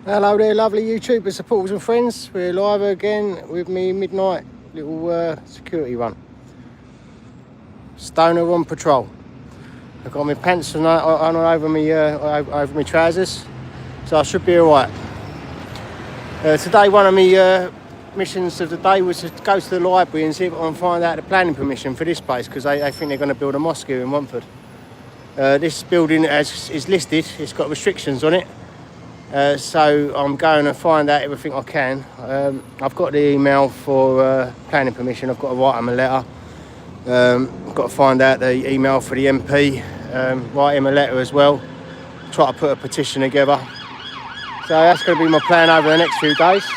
Hello there, lovely YouTubers, supporters and friends. We're live again with me midnight little security run. Stoner on patrol. I've got my pants on over my trousers, so I should be alright. Today, one of my missions of the day was to go to the library and see if I can find out the planning permission for this place, because they think they're going to build a mosque here in Romford. This building is listed, it's got restrictions on it. So I'm going to find out everything I can. I've got the email for planning permission. I've got to write him a letter. I've got to find out the email for the MP, write him a letter as well, try to put a petition together. So that's going to be my plan over the next few days.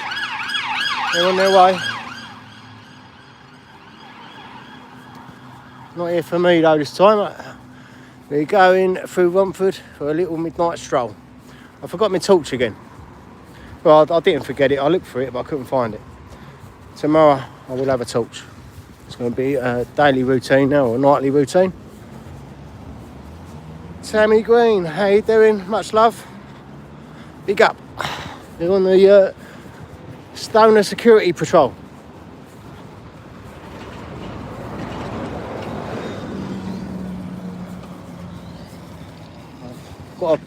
They're on their way. Not here for me though this time. We're going through Romford for a little midnight stroll. I forgot my torch again. Well, I didn't forget it. I looked for it, but I couldn't find it. Tomorrow, I will have a torch. It's going to be a daily routine now, or a nightly routine. Sammy Green, how you doing? Much love. Big up. You're on the Stoner Security Patrol.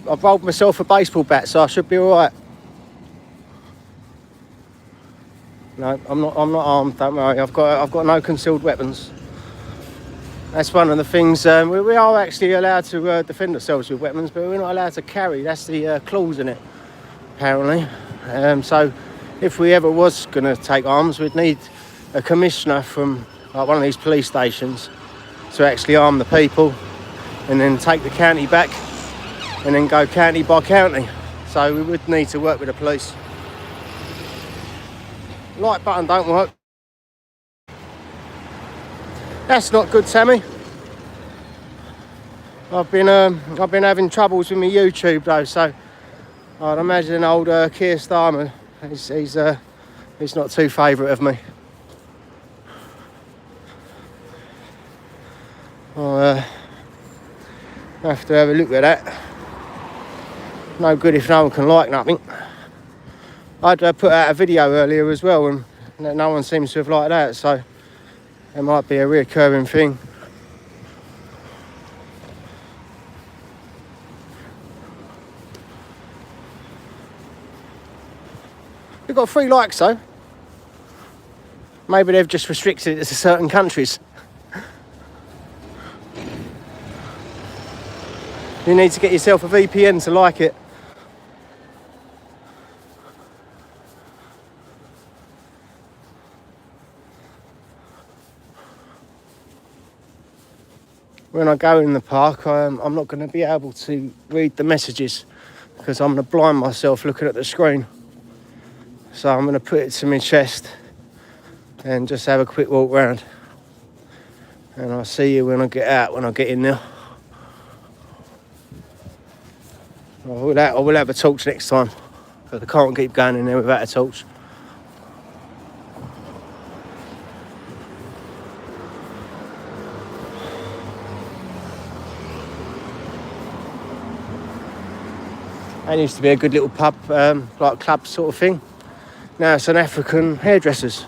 I've rolled myself a baseball bat, so I should be all right. No, I'm not armed. Don't worry. I've got no concealed weapons. That's one of the things. We are actually allowed to defend ourselves with weapons, but we're not allowed to carry. That's the clause in it, apparently. So, if we ever was going to take arms, we'd need a commissioner from one of these police stations to actually arm the people, and then take the county back. And then go county by county. So we would need to work with the police. Like button don't work. That's not good, Sammy. I've been having troubles with my YouTube though, so I'd imagine old Keir Starmer, he's not too favourite of me. I'll have to have a look at that. No good if no one can like nothing. I'd put out a video earlier as well, and no one seems to have liked that, so it might be a reoccurring thing. We've got 3 likes though. Maybe they've just restricted it to certain countries. You need to get yourself a VPN to like it. When I go in the park, I'm not going to be able to read the messages because I'm going to blind myself looking at the screen. So I'm going to put it to my chest and just have a quick walk round. And I'll see you when I get out, when I get in there. I will have a torch next time, but I can't keep going in there without a torch. That used to be a good little pub, like club sort of thing. Now it's an African hairdressers.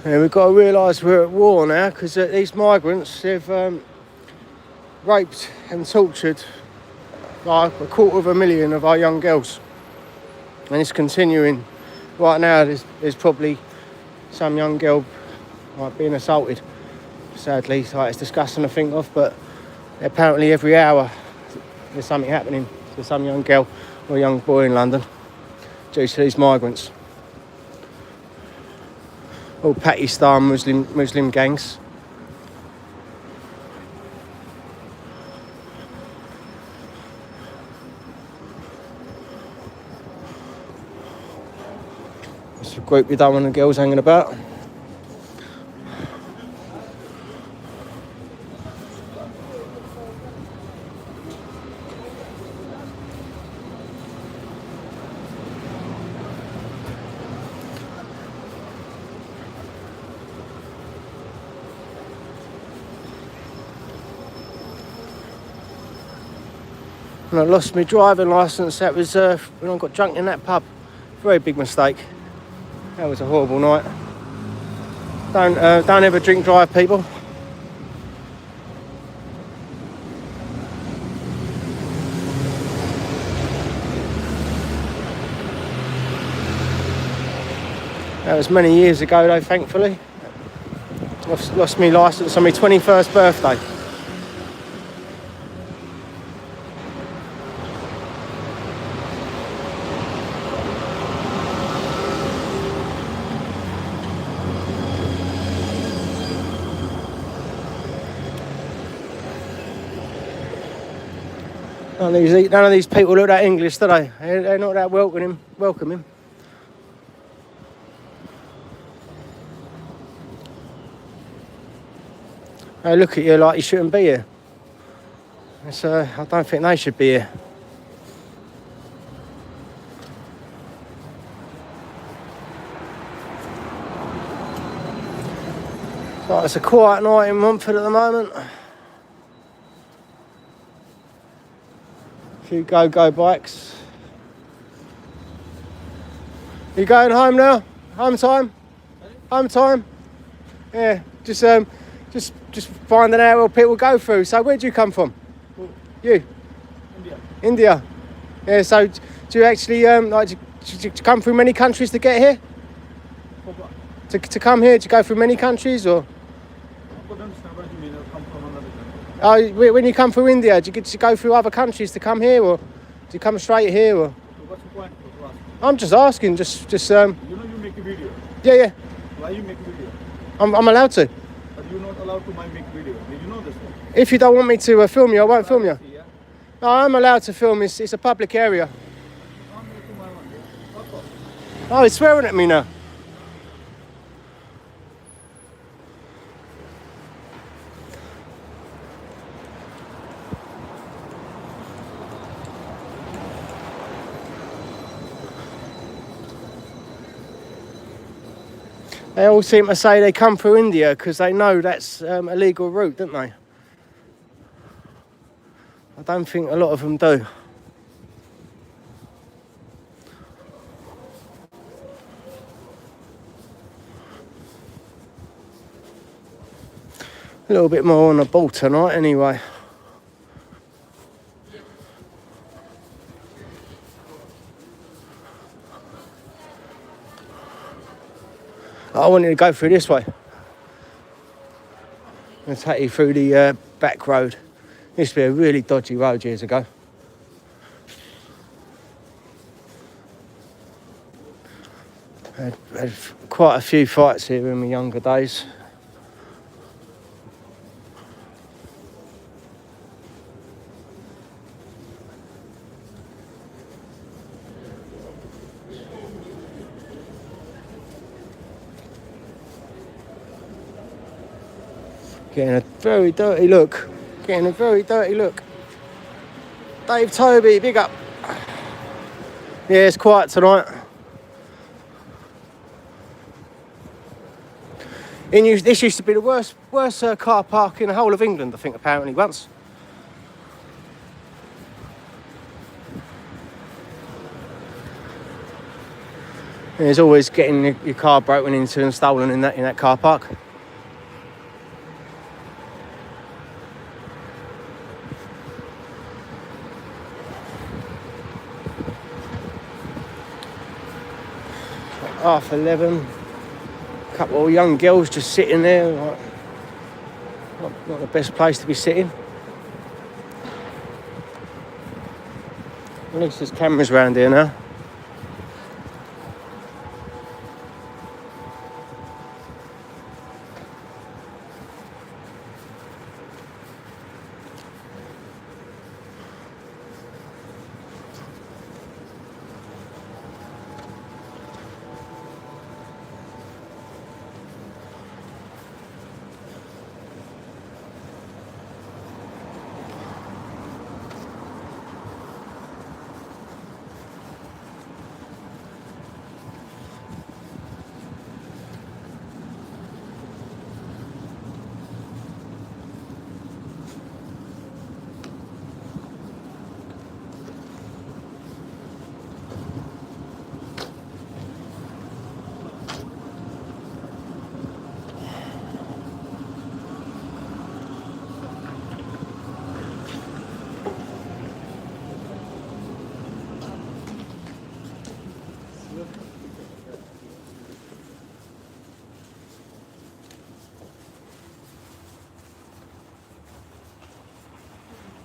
And we've got to realise we're at war now, because these migrants, they've raped and tortured like 250,000 of our young girls, and it's continuing. Right now there's probably some young girl being assaulted, sadly. So it's disgusting to think of, but apparently every hour there's something happening to some young girl or young boy in London due to these migrants. All Pakistan Muslim gangs. It's a group you don't want the girls hanging about. And I lost my driving licence. That was when I got drunk in that pub. Very big mistake. That was a horrible night. Don't ever drink drive, people. That was many years ago though, thankfully. Lost my licence on my 21st birthday. None of these people look that English, do they? They're not that welcoming. They look at you like you shouldn't be here. I don't think they should be here. So it's a quiet night in Romford at the moment. A few go bikes. You going home now? Home time? Home time? Yeah, just finding out where people go through. So where do you come from? You? India. Yeah, so do you actually do you come through many countries to get here? To come here, do you go through many countries or? Oh, when you come through India, do you get to go through other countries to come here, or do you come straight here, or? What's the point? I'm just asking, just. You make a video. Yeah. Why you make a video? I'm allowed to. But you're not allowed to make video. Did you know this one? If you don't want me to film you, I won't film you. Yeah? No, I'm allowed to film. It's a public area. Oh, he's swearing at me now. They all seem to say they come through India because they know that's a legal route, don't they? I don't think a lot of them do. A little bit more on the ball tonight anyway. I wanted to go through this way. I'll take you through the back road. Used to be a really dodgy road years ago. I had quite a few fights here in my younger days. Getting a very dirty look. Dave Toby, big up. Yeah, it's quiet tonight. This used to be the worst car park in the whole of England, I think, apparently, once. And there's always getting your car broken into and stolen in that car park. Half 11, a couple of young girls just sitting there, like, not the best place to be sitting. At least there's cameras around here now.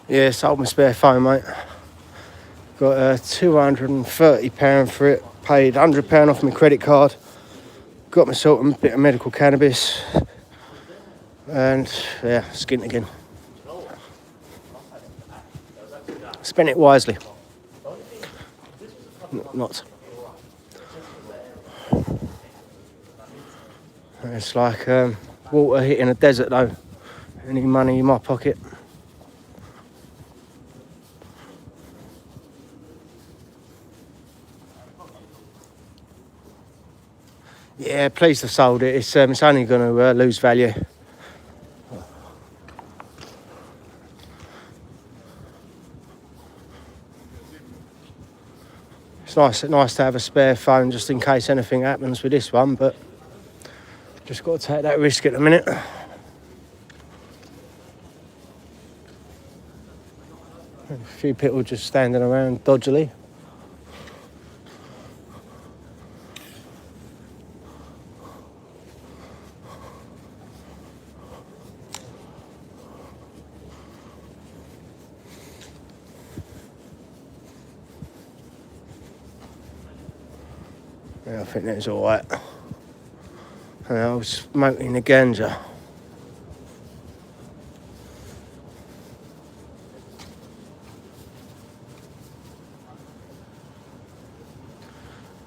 Yeah, sold my spare phone, mate. Got £230 for it. Paid £100 off my credit card. Got myself a bit of medical cannabis. And yeah, skint again. Spent it wisely. Not. It's like water hitting a desert though. Any money in my pocket. Yeah, pleased I've sold it. It's only going to lose value. It's nice to have a spare phone just in case anything happens with this one, but just got to take that risk at the minute. A few people just standing around dodgily. Yeah, I think that's all right. And I was smoking the ganja.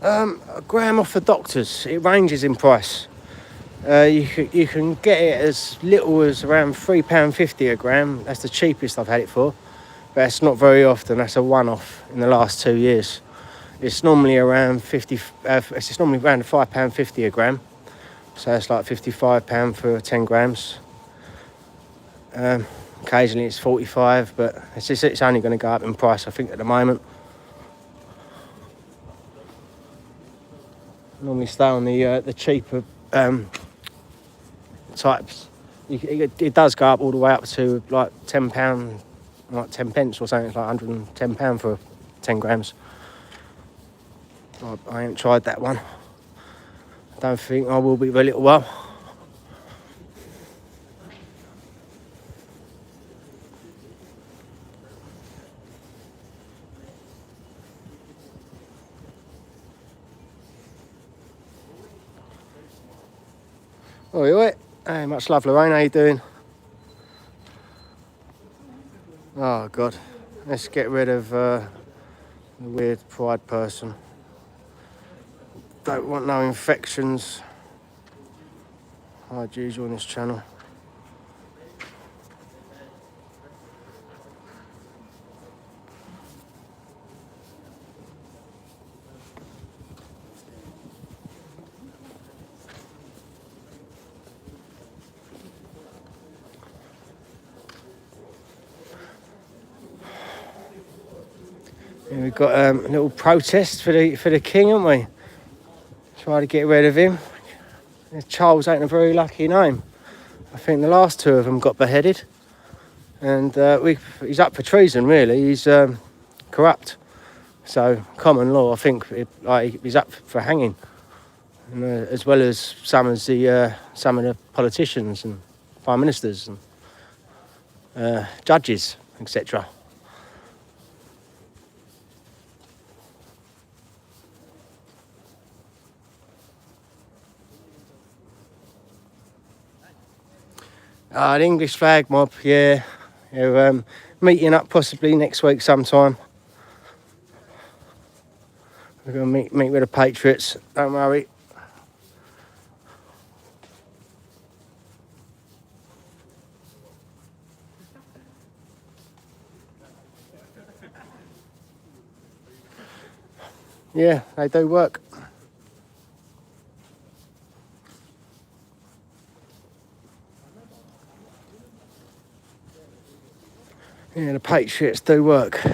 A gram off the doctors. It ranges in price. You can get it as little as around £3.50 a gram. That's the cheapest I've had it for. But that's not very often. That's a one-off in the last 2 years. It's normally around it's normally around £5.50 a gram. So it's like £55 for 10 grams. Occasionally it's 45, but it's only going to go up in price, I think, at the moment. Normally stay on the cheaper types. It does go up all the way up to like £10, like 10 pence or something. It's like £110 for 10 grams. I ain't tried that one. I don't think I will be for a little while. Oh, you alright? Hey, much love, Lorraine. How you doing? Oh, God. Let's get rid of the weird pride person. Don't want no infections. Like usual on this channel. Yeah, we've got a little protest for the king, haven't we? Try to get rid of him. Charles ain't a very lucky name. I think the last two of them got beheaded, and he's up for treason. Really, he's corrupt. So common law, I think, he's up for hanging, and, as well as some of the politicians and prime ministers and judges, etc. The English flag mob, yeah. They're meeting up possibly next week sometime. We're going to meet with the Patriots, don't worry. Yeah, they do work. Yeah, the Patriots do work.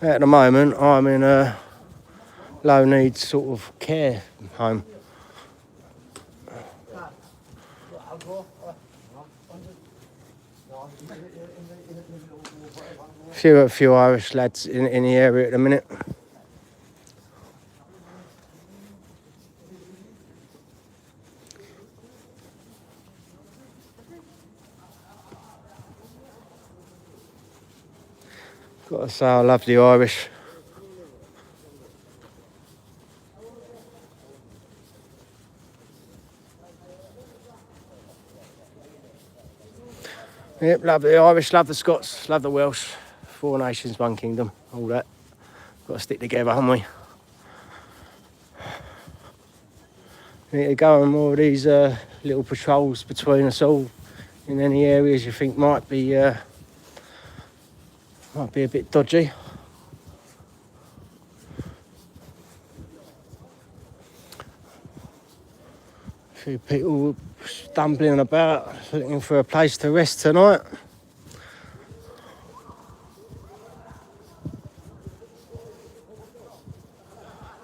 At the moment, I'm in a low needs sort of care home. A few Irish lads in the area at the minute. Got to say, I love the Irish. Yep, love the Irish, love the Scots, love the Welsh. 4 nations, 1 kingdom, all that. Got to stick together, haven't we? We need to go on more of these little patrols between us all in any areas you think might be a bit dodgy. A few people stumbling about, looking for a place to rest tonight.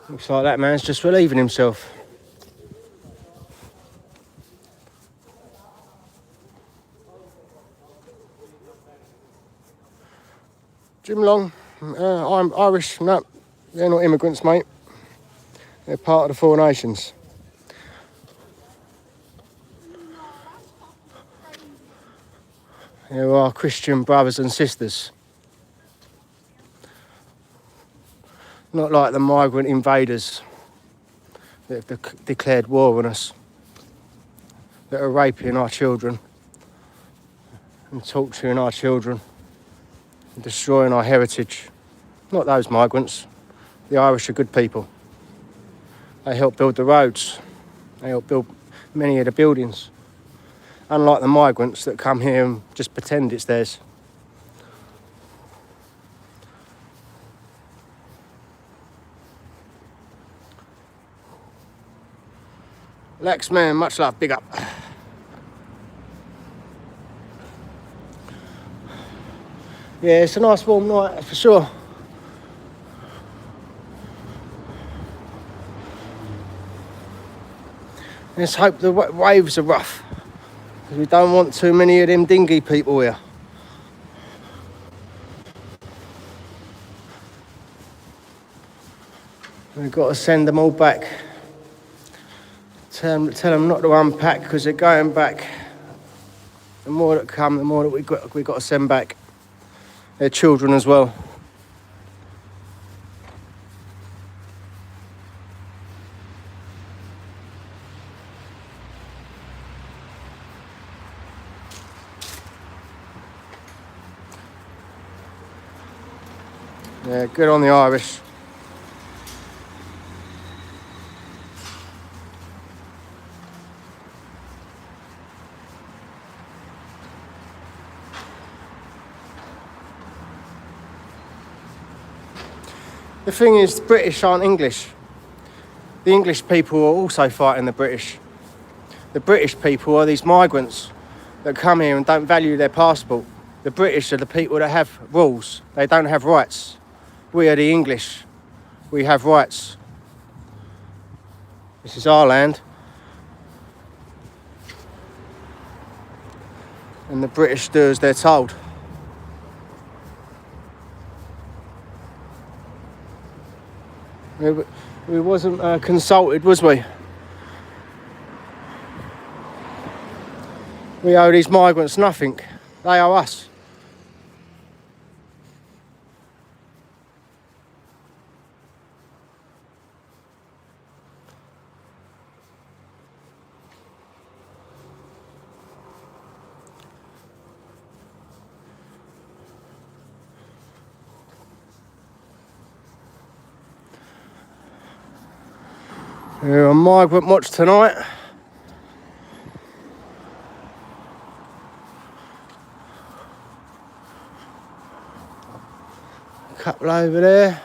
Looks like that man's just relieving himself. Jim Long, I'm Irish. No, they're not immigrants, mate. They're part of the 4 nations. They're our Christian brothers and sisters. Not like the migrant invaders that have declared war on us, that are raping our children and torturing our children and destroying our heritage. Not those migrants. The Irish are good people. They help build the roads. They help build many of the buildings. Unlike the migrants that come here and just pretend it's theirs. Lex, man, much love, big up. Yeah, it's a nice warm night for sure. Let's hope the waves are rough, because we don't want too many of them dinghy people here. We've got to send them all back. Tell them not to unpack, because they're going back. The more that come, the more that we got to send back. Their children as well. Yeah, good on the Irish. The thing is, the British aren't English. The English people are also fighting the British. The British people are these migrants that come here and don't value their passport. The British are the people that have rules. They don't have rights. We are the English. We have rights. This is our land. And the British do as they're told. We wasn't consulted, was we? We owe these migrants nothing. They owe us. We're on migrant watch tonight. A couple over there.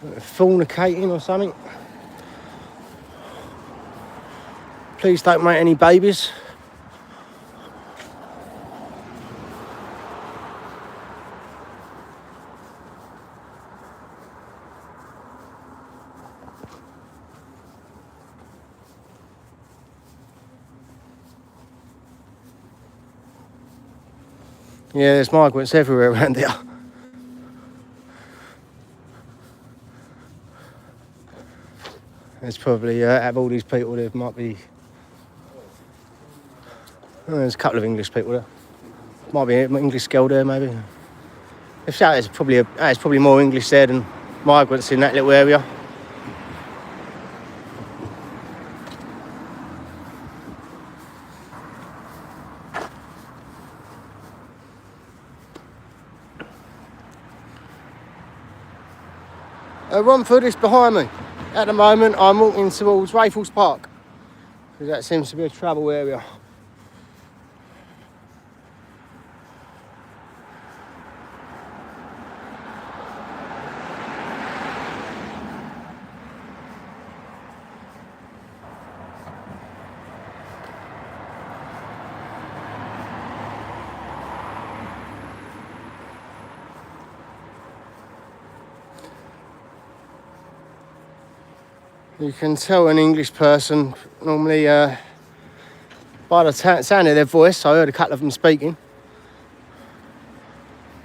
Fornicating or something. Please don't make any babies. Yeah, there's migrants everywhere around here. There's probably, out of all these people, there might be Oh, there's a couple of English people there. Might be an English girl there, maybe. If so, there's probably more English there than migrants in that little area. Romford is behind me. At the moment, I'm walking towards Raffles Park because that seems to be a travel area. You can tell an English person normally by the sound of their voice. I heard a couple of them speaking,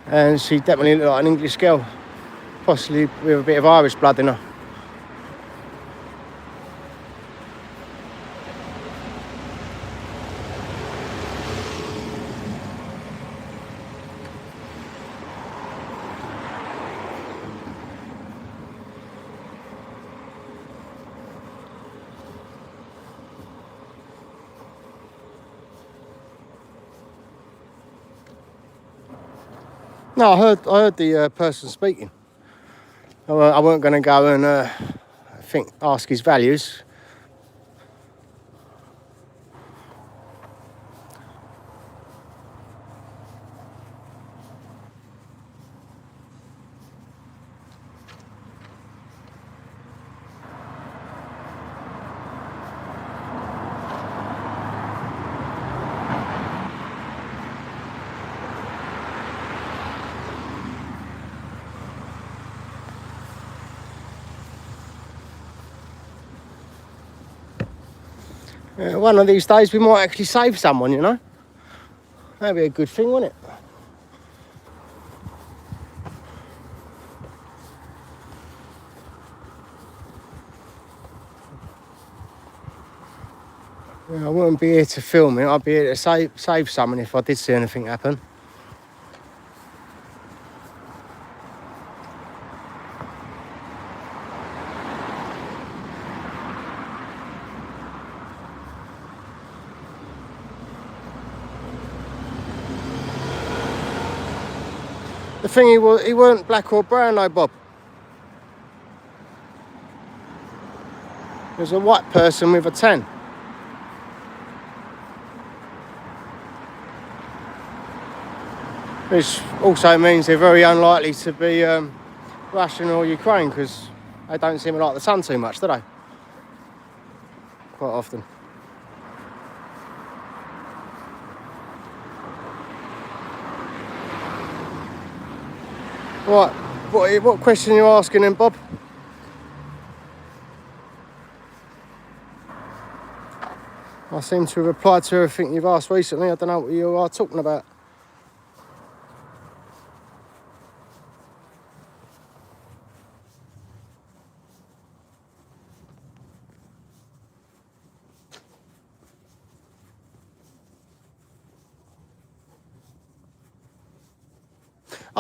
and she definitely looked like an English girl, possibly with a bit of Irish blood in her. No, I heard the person speaking. I weren't going to go and ask his values. One of these days we might actually save someone, you know. That'd be a good thing, wouldn't it? Yeah, I wouldn't be here to film it. I'd be here to save someone if I did see anything happen. The thing he weren't black or brown though, Bob. He was a white person with a tan. Which also means they're very unlikely to be Russian or Ukraine, because they don't seem to like the sun too much, do they? Quite often. Right, what question are you asking then, Bob? I seem to have replied to everything you've asked recently. I don't know what you are talking about.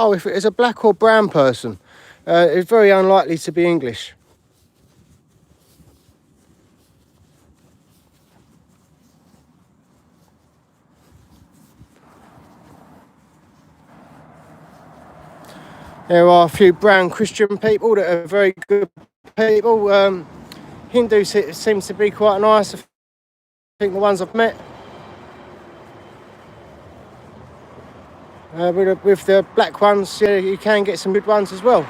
Oh, if it is a black or brown person, it's very unlikely to be English. There are a few brown Christian people that are very good people. Hindus seem to be quite nice. I think the ones I've met. With the black ones, yeah, you can get some good ones as well.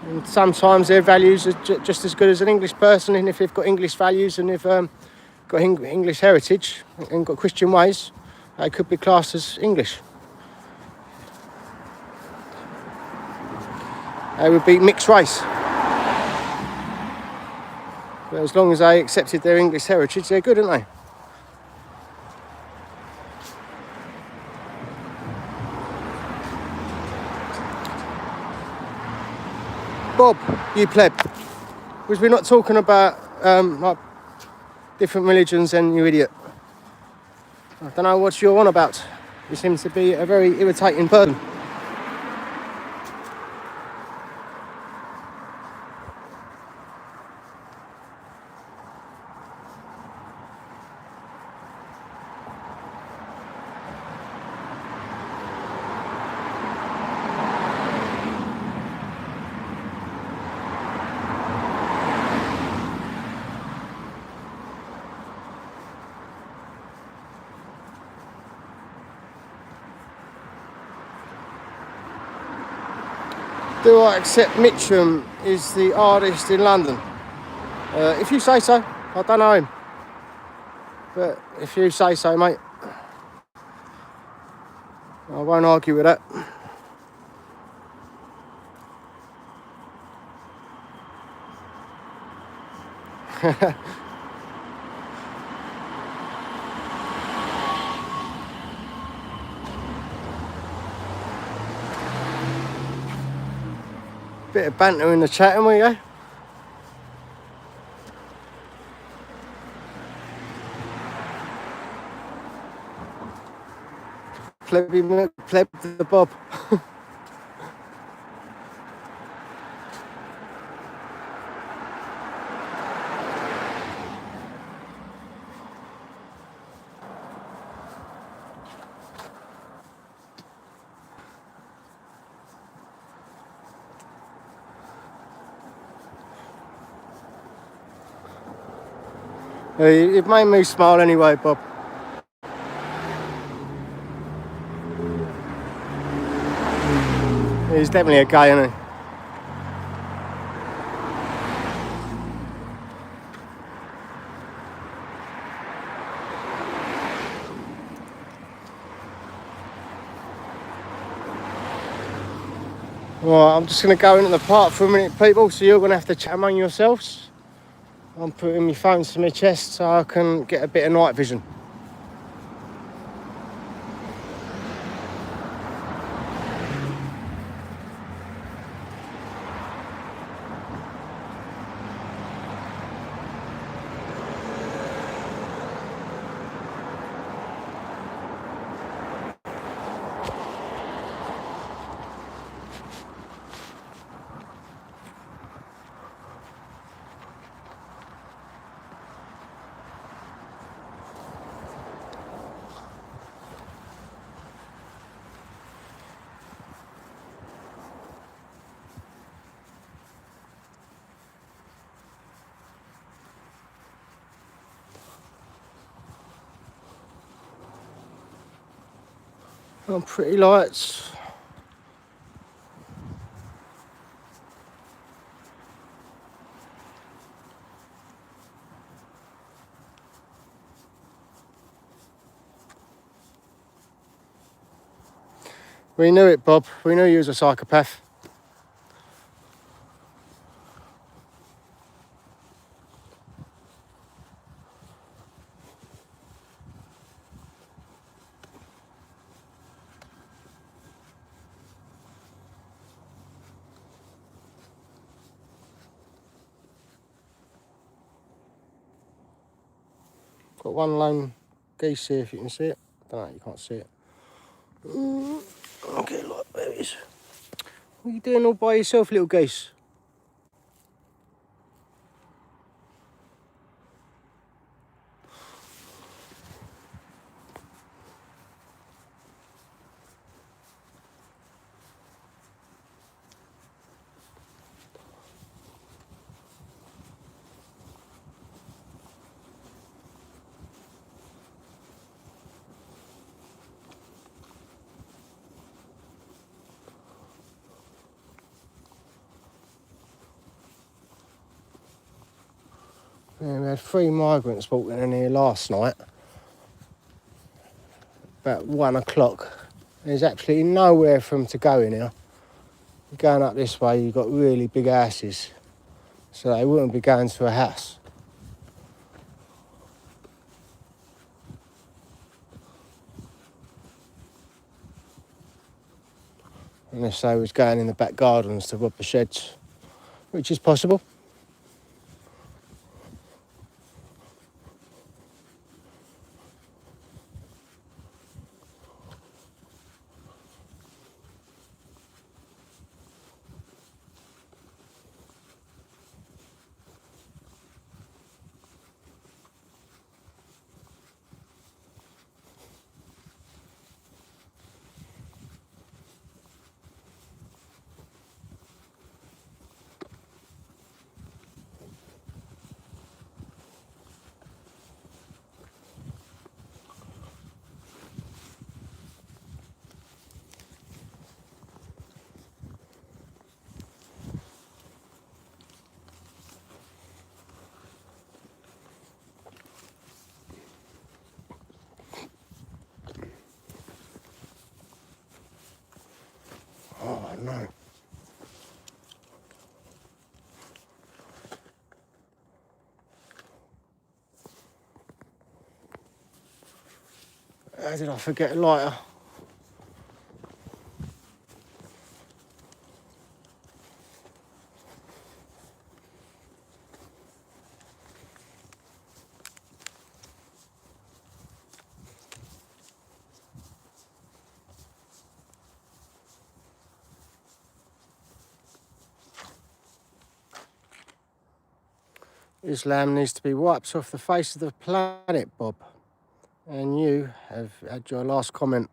And sometimes their values are just as good as an English person, and if they've got English values and they've got English heritage and got Christian ways, they could be classed as English. They would be mixed race. But as long as they accepted their English heritage, they're good, aren't they? Bob, you pleb, was we not talking about like different religions and you idiot? I don't know what you're on about. You seem to be a very irritating person. Do I accept Mitchum is the artist in London? If you say so. I don't know him. But if you say so, mate, I won't argue with that. Bit of banter in the chat, haven't we, eh? Pleb the Bob. It made me smile anyway, Bob. He's definitely a gay, isn't he? Right, I'm just going to go into the park for a minute, people, so you're going to have to chat among yourselves. I'm putting my phone to my chest so I can get a bit of night vision. Oh, pretty lights. We knew it, Bob. We knew you was a psychopath. Got one lone geese here, if you can see it. Don't know, you can't see it. Okay, look, there it is. What are you doing all by yourself, little geese? Yeah, we had 3 migrants walking in here last night, about 1 o'clock. There's absolutely nowhere for them to go in here. Going up this way, you've got really big houses, so they wouldn't be going to a house. Unless they was going in the back gardens to rob the sheds, which is possible. know. How did I forget a lighter? Islam needs to be wiped off the face of the planet, Bob. And you have had your last comment.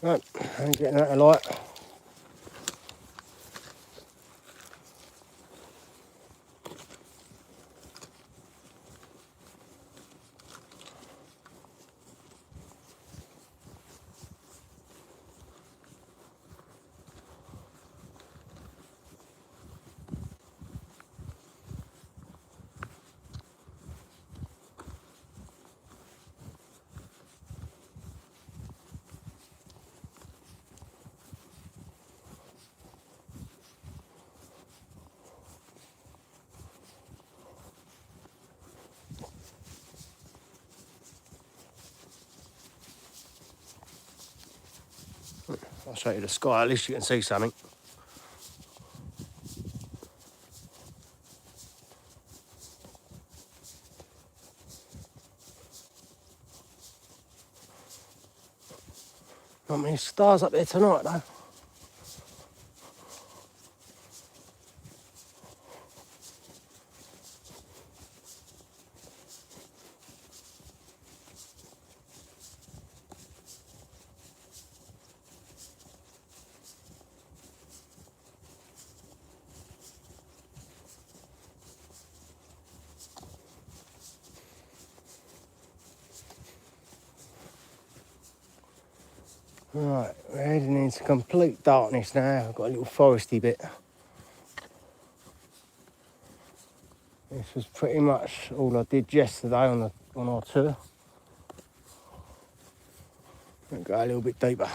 Right, I'm getting that a light. I'll show you the sky, at least you can see something. Not many stars up there tonight though. Right, we're heading into complete darkness now. I've got a little foresty bit. This was pretty much all I did yesterday on our tour. We'll go a little bit deeper.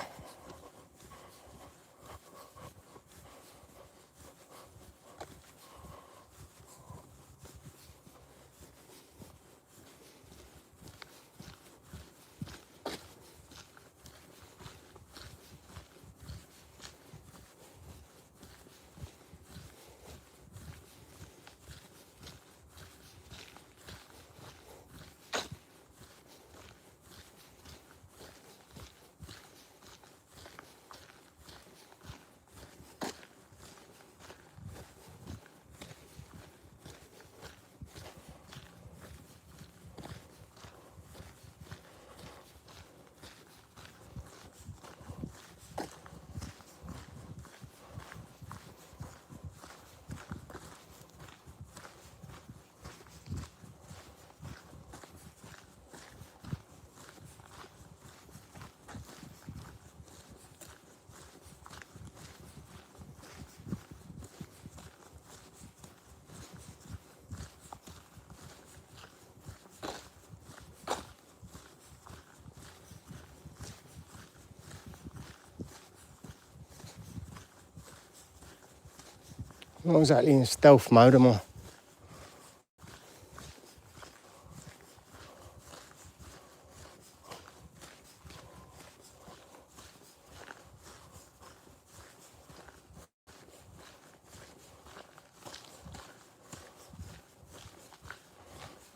I'm not exactly in stealth mode, am I?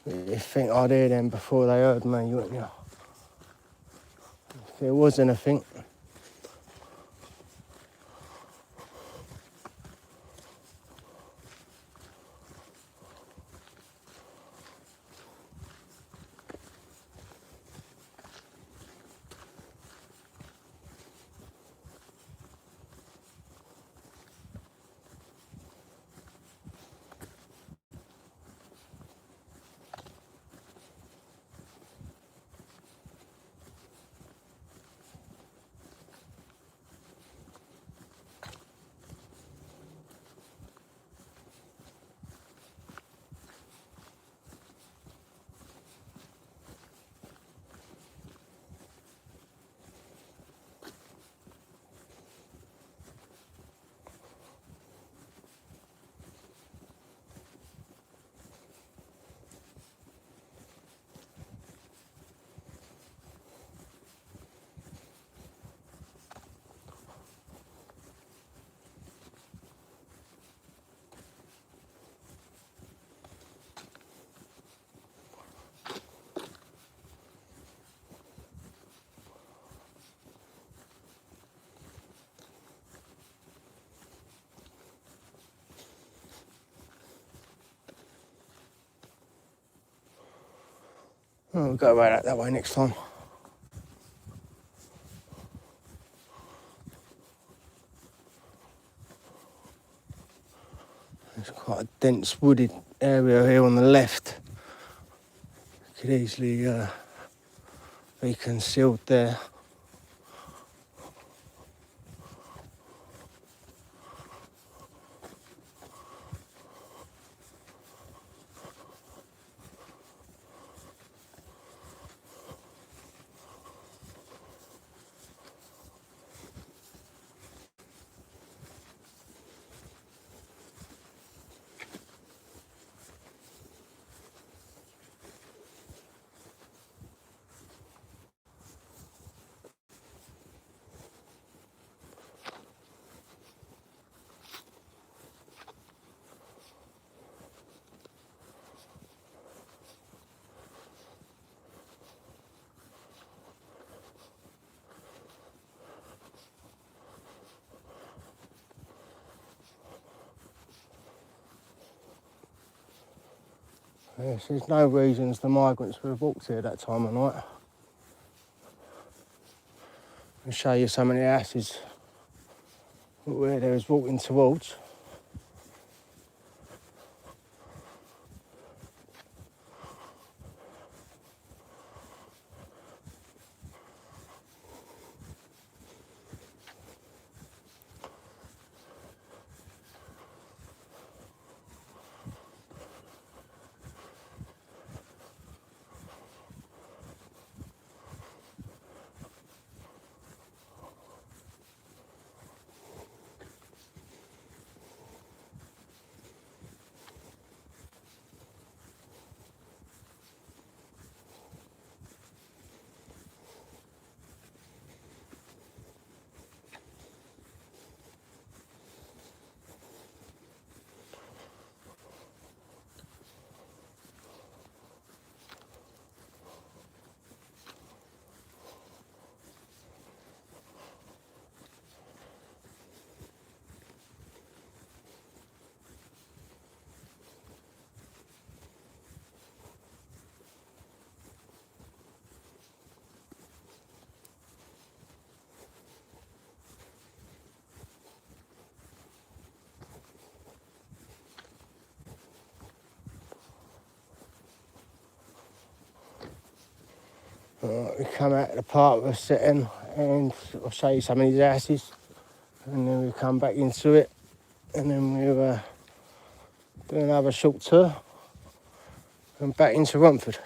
You think I'd hear them before they heard me, wouldn't you? If there was anything. We'll go about that way next time. There's quite a dense wooded area here on the left. Could easily be concealed there. Yes, there's no reasons the migrants would have walked here that time of night. I'll show you some of the houses where they was walking towards. We come out of the park we're sitting and I'll show you some of these houses and then we come back into it and then we'll do another short tour and back into Romford.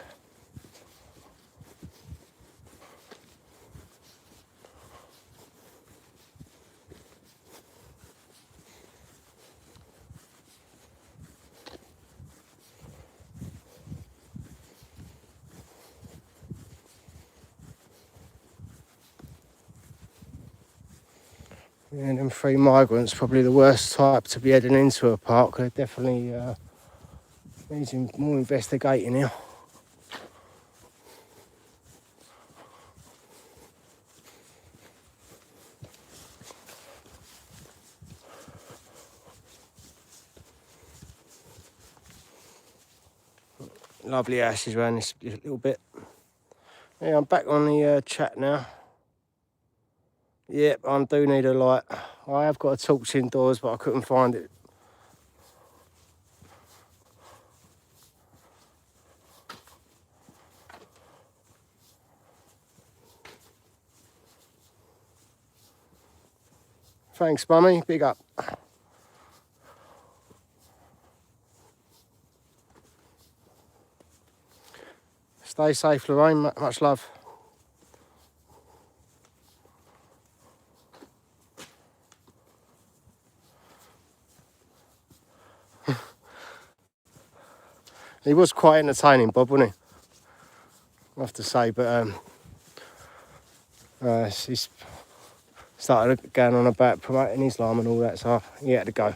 And them three migrants, probably the worst type to be heading into a park. They're definitely needing more investigating here. Lovely houses around this little bit. Yeah, I'm back on the chat now. Yep, I do need a light. I have got a torch indoors, but I couldn't find it. Thanks, Mummy. Big up. Stay safe, Lorraine. Much love. He was quite entertaining, Bob, wasn't he? I have to say, but he's started going on about promoting Islam and all that, so he had to go.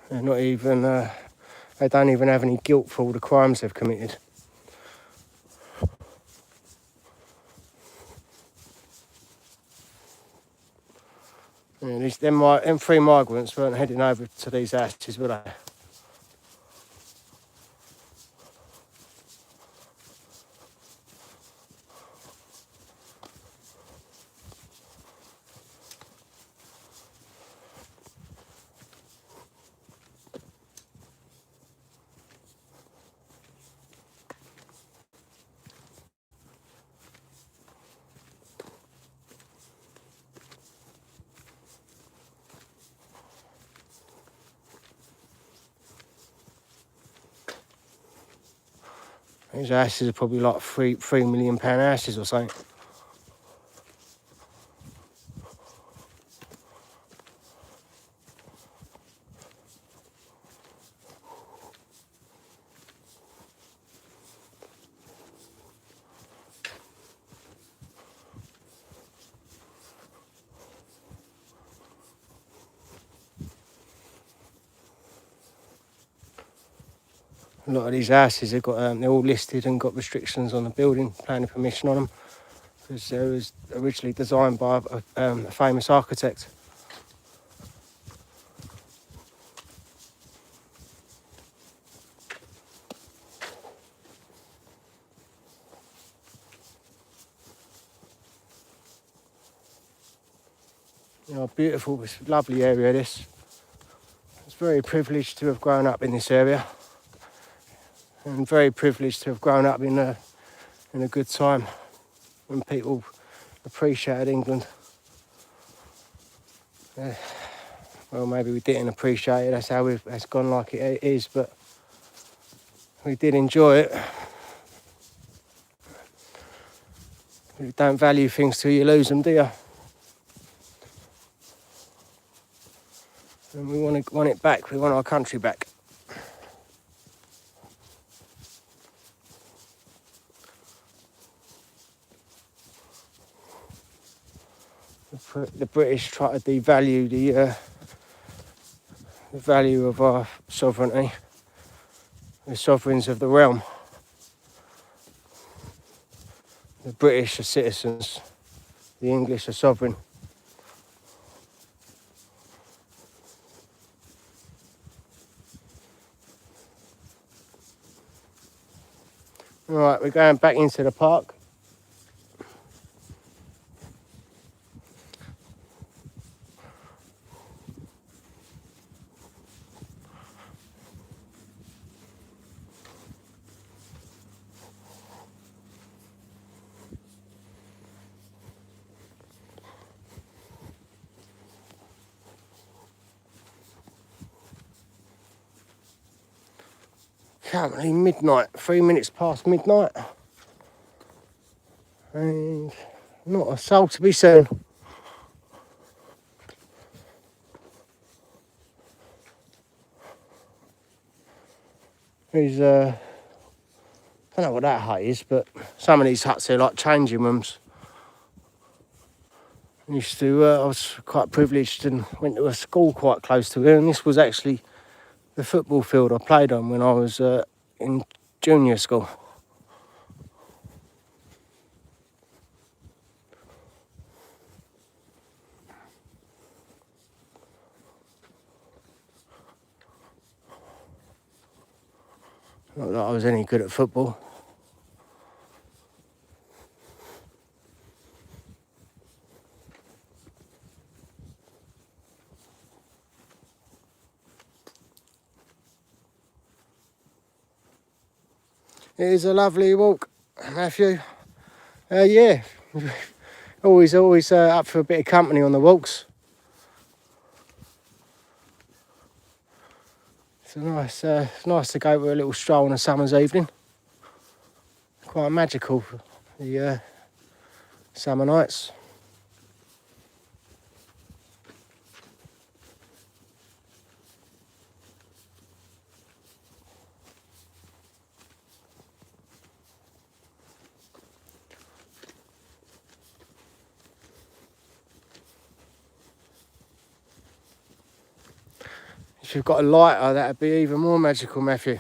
They're not even, they don't even have any guilt for all the crimes they've committed. Yeah, them three migrants weren't heading over to these houses, were they? These houses are probably like £3 million houses or something. A lot of these houses have got, they're all listed and got restrictions on the building, planning permission on them, because they was originally designed by a famous architect. You know, beautiful, it's a lovely area this. I was very privileged to have grown up in this area, and very privileged to have grown up in a good time when people appreciated England. Well, maybe we didn't appreciate it, that's how it's gone like it is, but we did enjoy it. You don't value things till you lose them, do you? And we want it back, we want our country back. The British try to devalue the value of our sovereignty. The sovereigns of the realm. The British are citizens. The English are sovereign. Right, we're going back into the park. Currently midnight, 3 minutes past midnight. And not a soul to be seen. These I don't know what that hut is, but some of these huts are like changing rooms. I was quite privileged and went to a school quite close to here, and this was actually the football field I played on when I was in junior school. Not that I was any good at football. It is a lovely walk, Matthew. Yeah, always up for a bit of company on the walks. It's nice to go for a little stroll on a summer's evening. Quite magical, the summer nights. If you've got a lighter, that'd be even more magical, Matthew.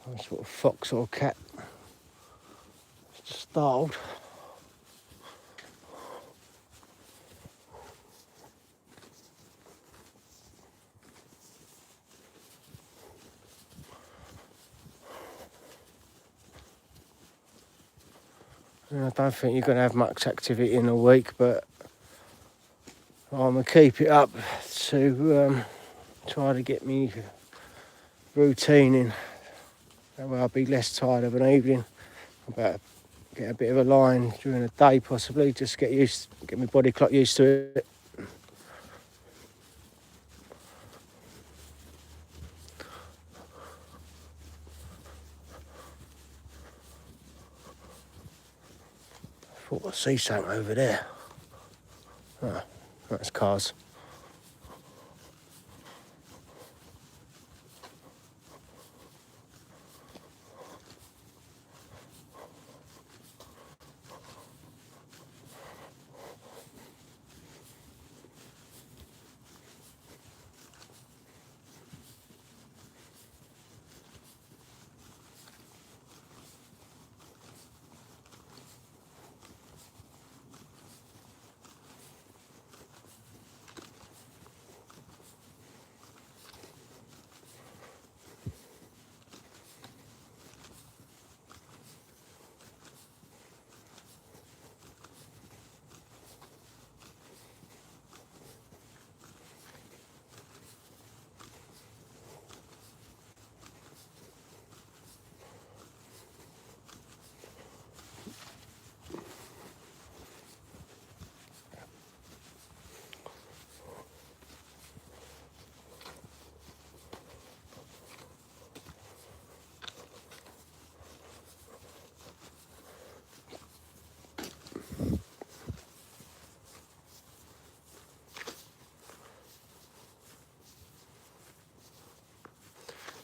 Nice little fox or cat. Just startled. I don't think you're going to have much activity in a week, but I'm going to keep it up to try to get me routine in. That way I'll be less tired of an evening. About get a bit of a line during the day possibly, just get my body clock used to it. I thought I see something over there. Oh, that's cars.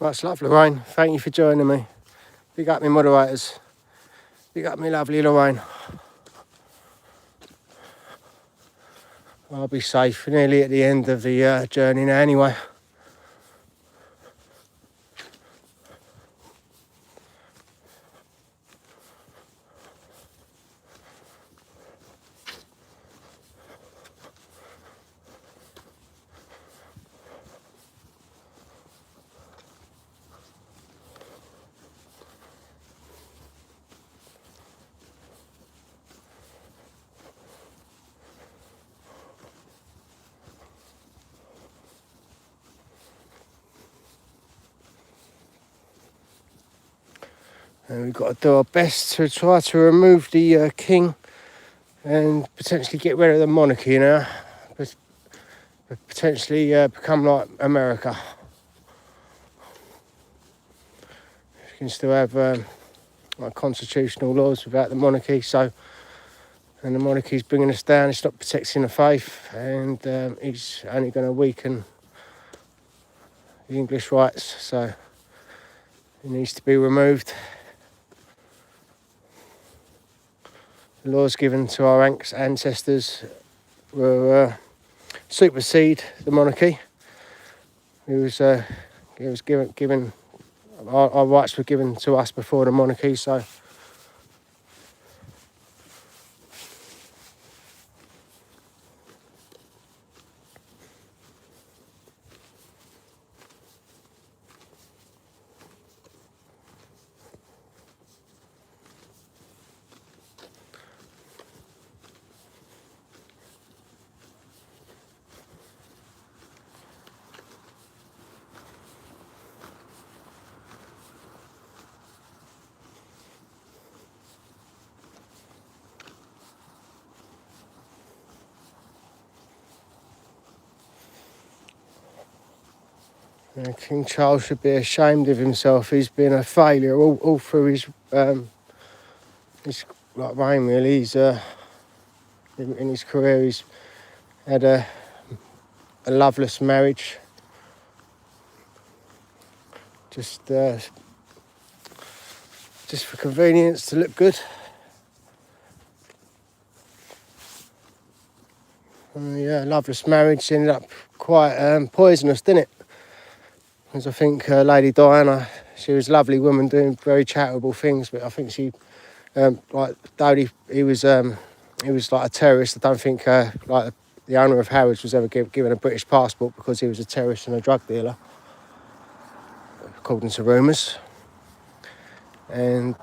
Much love, Lorraine. Thank you for joining me. Big up my moderators. Big up my lovely Lorraine. I'll be safe. We're nearly at the end of the journey now anyway. And we've got to do our best to try to remove the king and potentially get rid of the monarchy now. Potentially become like America. You can still have like constitutional laws without the monarchy, so and the monarchy's bringing us down, it's not protecting the faith, and it's only going to weaken the English rights, so it needs to be removed. The laws given to our ancestors were supersede the monarchy. It was given our rights were given to us before the monarchy, so King Charles should be ashamed of himself. He's been a failure all through his reign, really. He's in his career, he's had a loveless marriage. Just for convenience, to look good. And the loveless marriage ended up quite poisonous, didn't it? Because I think Lady Diana, she was a lovely woman doing very charitable things, but I think she, like Dodie, he was like a terrorist. I don't think like the owner of Harrods was ever given a British passport because he was a terrorist and a drug dealer, according to rumours. And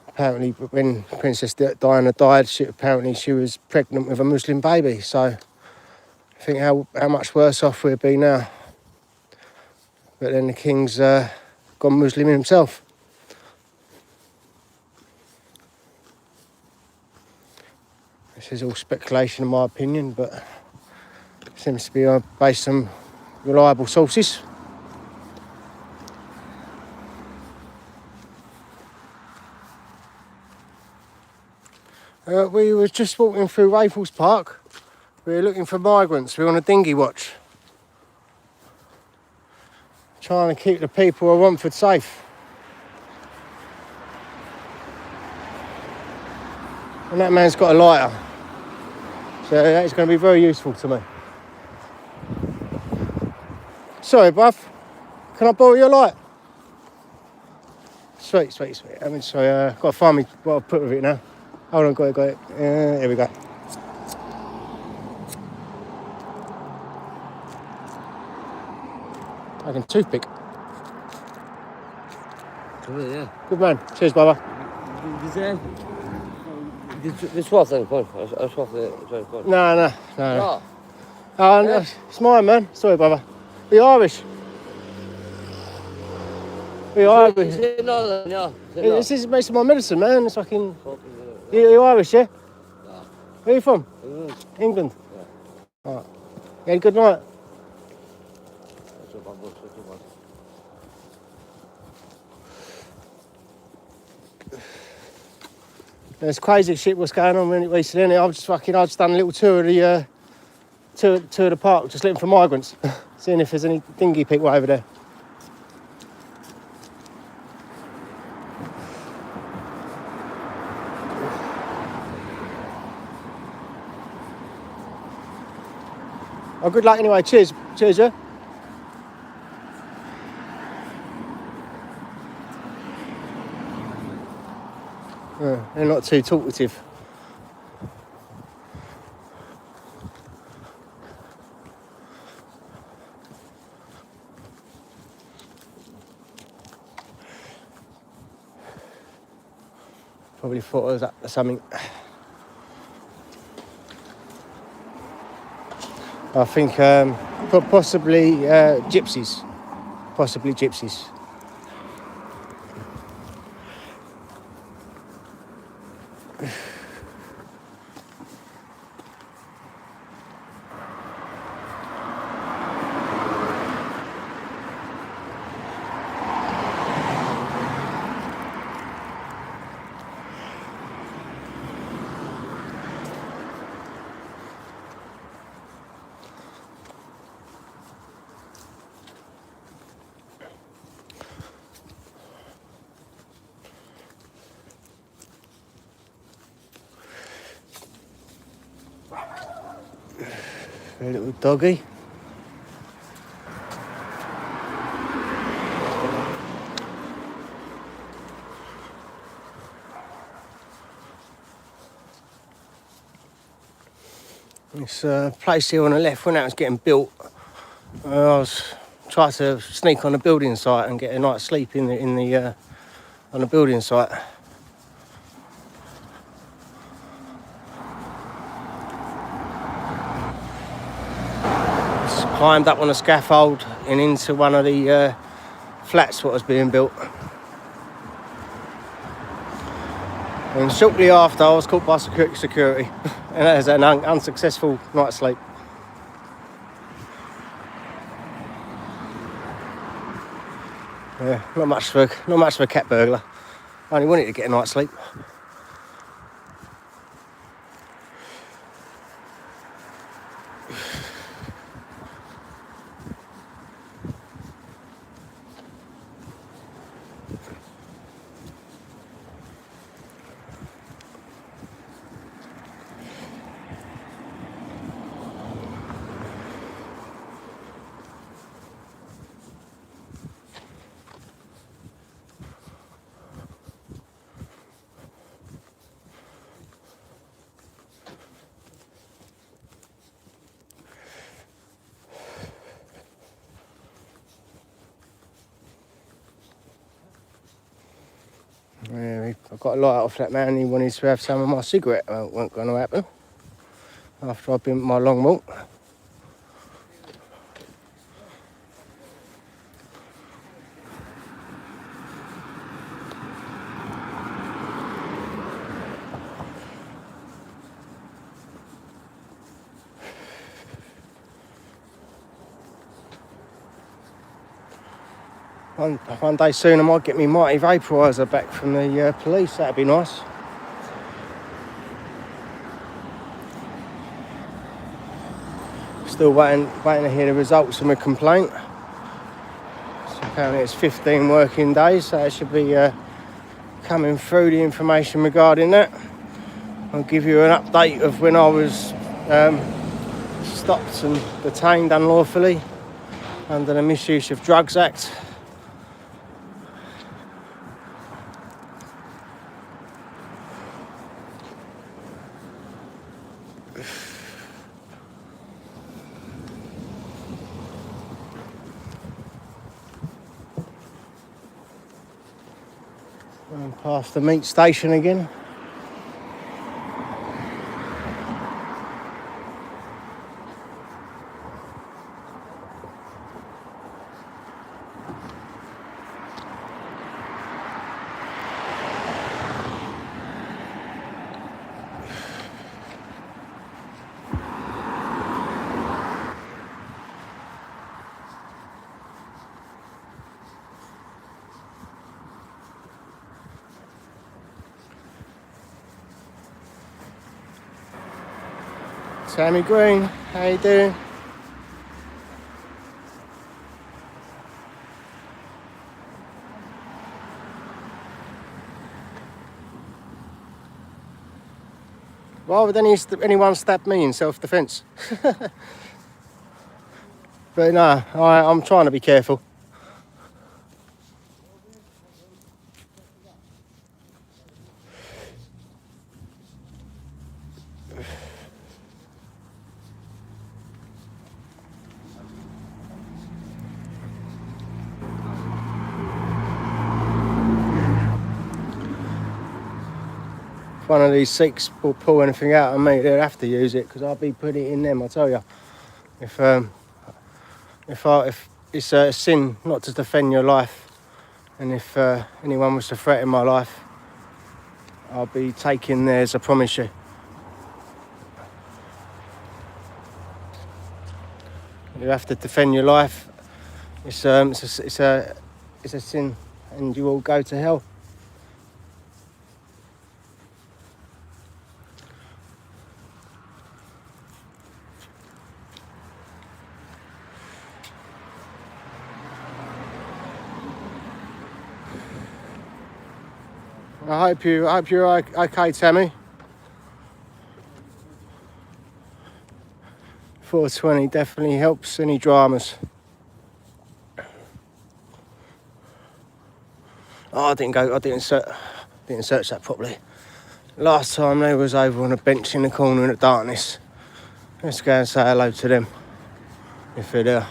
apparently, when Princess Diana died, she was pregnant with a Muslim baby. So I think how much worse off we'd be now. But then the king's gone Muslim himself. This is all speculation in my opinion, but it seems to be based on reliable sources. We were just walking through Raffles Park. We were looking for migrants. We were on a dinghy watch, trying to keep the people of Romford safe. And that man's got a lighter, so that's going to be very useful to me. Sorry, bruv, can I borrow your light? Sweet. I mean, sorry, got to find me what I'll put with it now. Hold on, got it. Here we go. I can toothpick. Yeah. Good man. Cheers, brother. This was the point. No. No. Oh, no, it's mine, man. Sorry, brother. Are you Irish? Are you Irish? No. This is based on my medicine, man. It's fucking... You Irish, yeah? No. Where are you from? England. England? Yeah. Alright. You had a good night? There's crazy shit what's going on recently. I've just done a little tour of the tour of the park, just looking for migrants, seeing if there's any dinghy people over there. Oh, good luck anyway. Cheers, yeah. They're not too talkative. Probably thought I was up to something. I think possibly gypsies. For a little doggy. This place here on the left, when that was getting built, I was trying to sneak on the building site and get a night's sleep on the building site. Just climbed up on a scaffold and into one of the flats what was being built. And shortly after, I was caught by security, and that was an unsuccessful night's sleep. Yeah, not much for a cat burglar. I only wanted to get a night's sleep. Yeah, I got a lot off that man. He wanted to have some of my cigarette. Well, wasn't going to happen after I've been my long walk. One day soon I might get me mighty vaporiser back from the police. That'd be nice. Still waiting to hear the results of my complaint. So apparently it's 15 working days, so it should be coming through the information regarding that. I'll give you an update of when I was stopped and detained unlawfully under the Misuse of Drugs Act. And past the meat station again. Sammy Green, how you doing? Why would anyone stab me in self-defence? But no, I'm trying to be careful. If one of these Sikhs will pull anything out of me, they'll have to use it because I'll be putting it in them, I tell you. If it's a sin not to defend your life, and if anyone was to threaten my life, I'll be taking theirs, I promise you. You have to defend your life. It's a sin, and you will go to hell. I hope you're okay, Tammy. 420 definitely helps any dramas. Oh, I didn't search that properly. Last time they was over on a bench in the corner in the darkness. Let's go and say hello to them, if they're there.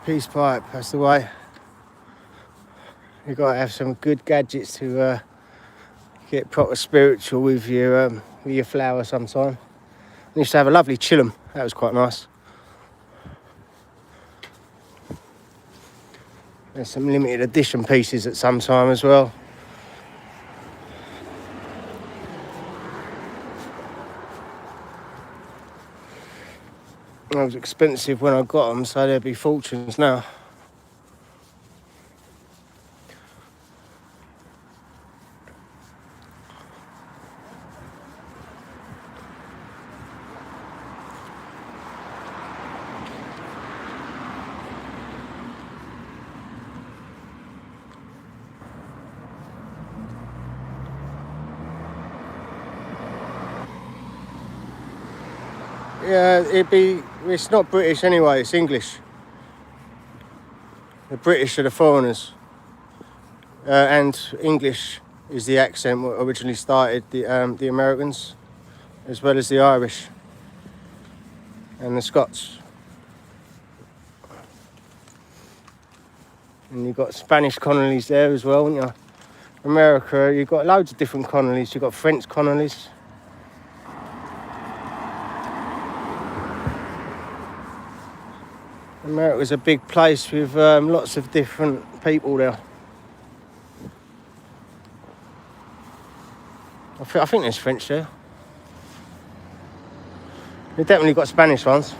Peace pipe, that's the way. You've got to have some good gadgets to get proper spiritual with your flower sometime. I used to have a lovely chillum, that was quite nice. There's some limited edition pieces at some time as well. It was expensive when I got them, so there'd be fortunes now. Yeah, it's not British anyway, it's English. The British are the foreigners. And English is the accent that originally started the Americans, as well as the Irish and the Scots. And you've got Spanish colonies there as well, haven't you? America, you've got loads of different colonies. You've got French colonies. America's a big place with lots of different people there. I think there's French there. You've definitely got Spanish ones.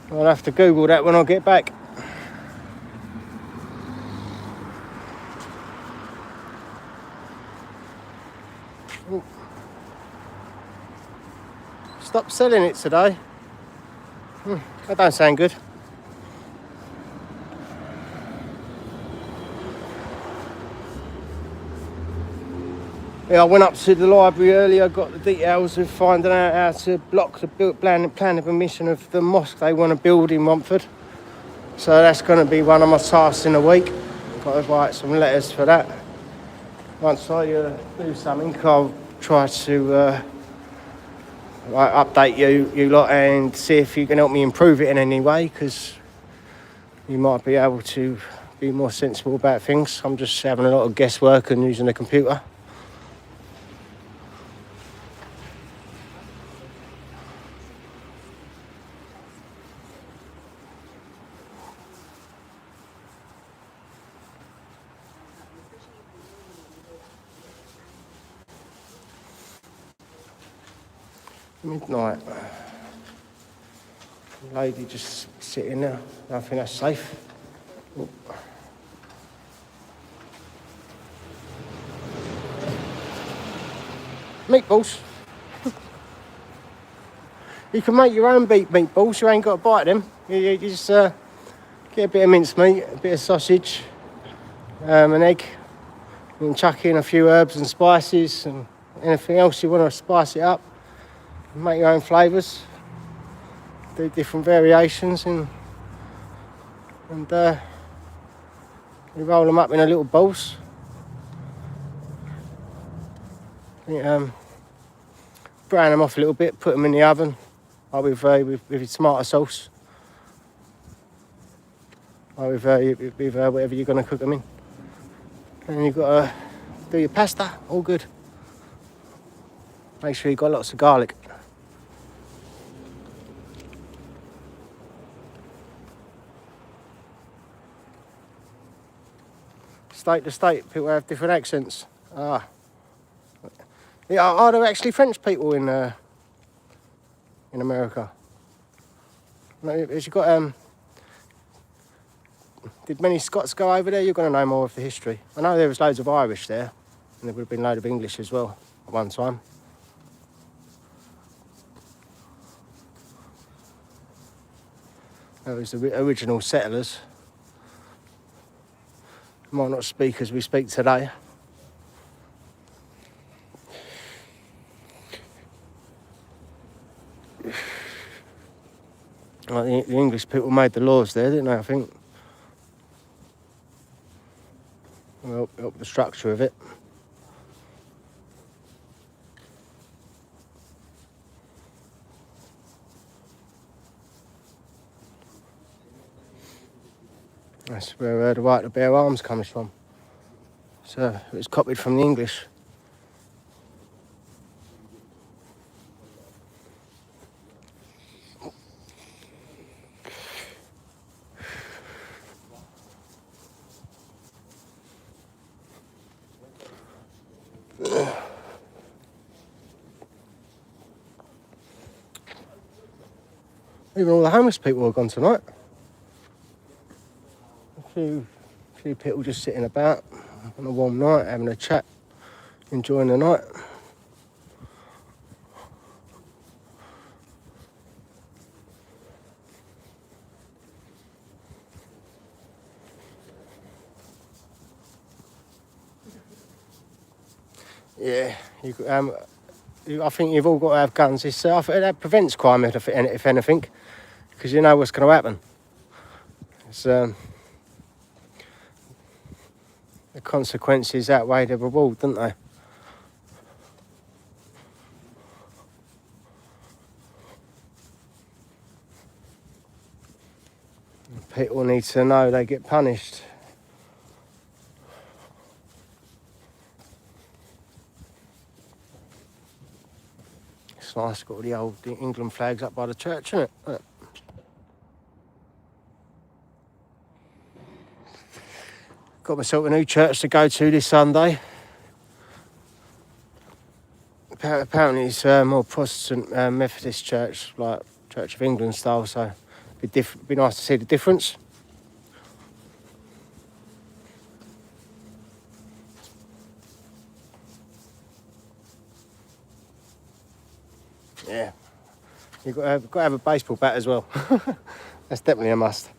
I'll have to Google that when I get back. Ooh. Stop selling it today. That don't sound good. Yeah, I went up to the library earlier, got the details of finding out how to block the plan of permission of the mosque they want to build in Romford. So that's going to be one of my tasks in a week. Got to write some letters for that. Once I do something, I'll try to update you lot and see if you can help me improve it in any way, because you might be able to be more sensible about things. I'm just having a lot of guesswork and using the computer. Midnight. Lady just sitting there. I think that's safe. Ooh. Meatballs. You can make your own beef meatballs. You ain't got to buy them. You just get a bit of mincemeat, a bit of sausage, an egg. You can chuck in a few herbs and spices and anything else you want to spice it up. Make your own flavours, do different variations, and you roll them up in a little balls. Brown them off a little bit, put them in the oven with your tomato sauce. with whatever you're going to cook them in. And you've got to do your pasta, all good. Make sure you've got lots of garlic. State to state, people have different accents. Yeah, are there actually French people in America? No, has you got did many Scots go over there? You're going to know more of the history. I know there was loads of Irish there, and there would have been a load of English as well at one time. That was the original settlers. Might not speak as we speak today. Like the English people made the laws there, didn't they, I think? Help the structure of it. That's where the right to bear arms comes from. So it was copied from the English. Even all the homeless people are gone tonight. A few people just sitting about on a warm night, having a chat, enjoying the night. Yeah, I think you've all got to have guns. That prevents crime, if anything, because you know what's going to happen. It's, the consequences outweigh the reward, don't they? People need to know they get punished. It's nice, got all the old England flags up by the church, isn't it? Look. Got myself a new church to go to this Sunday. Apparently it's more Protestant Methodist church, like Church of England style, so it'd be nice to see the difference. Yeah, you've got to have a baseball bat as well. That's definitely a must.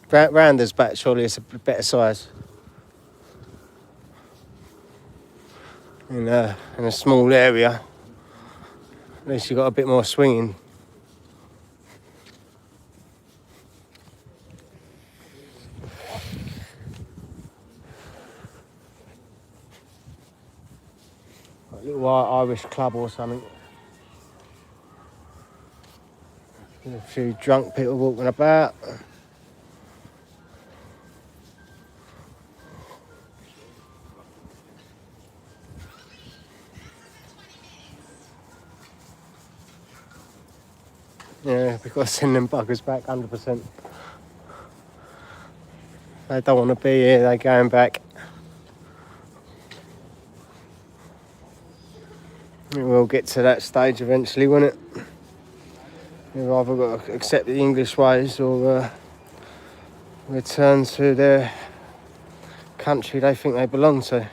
Rounders bat, surely it's a better size. In a small area, at least you've got a bit more swinging. A little Irish club or something. A few drunk people walking about. Yeah, we've got to send them buggers back 100%. They don't want to be here, they're going back. We'll get to that stage eventually, won't it? They've either got to accept the English ways or return to their country they think they belong to.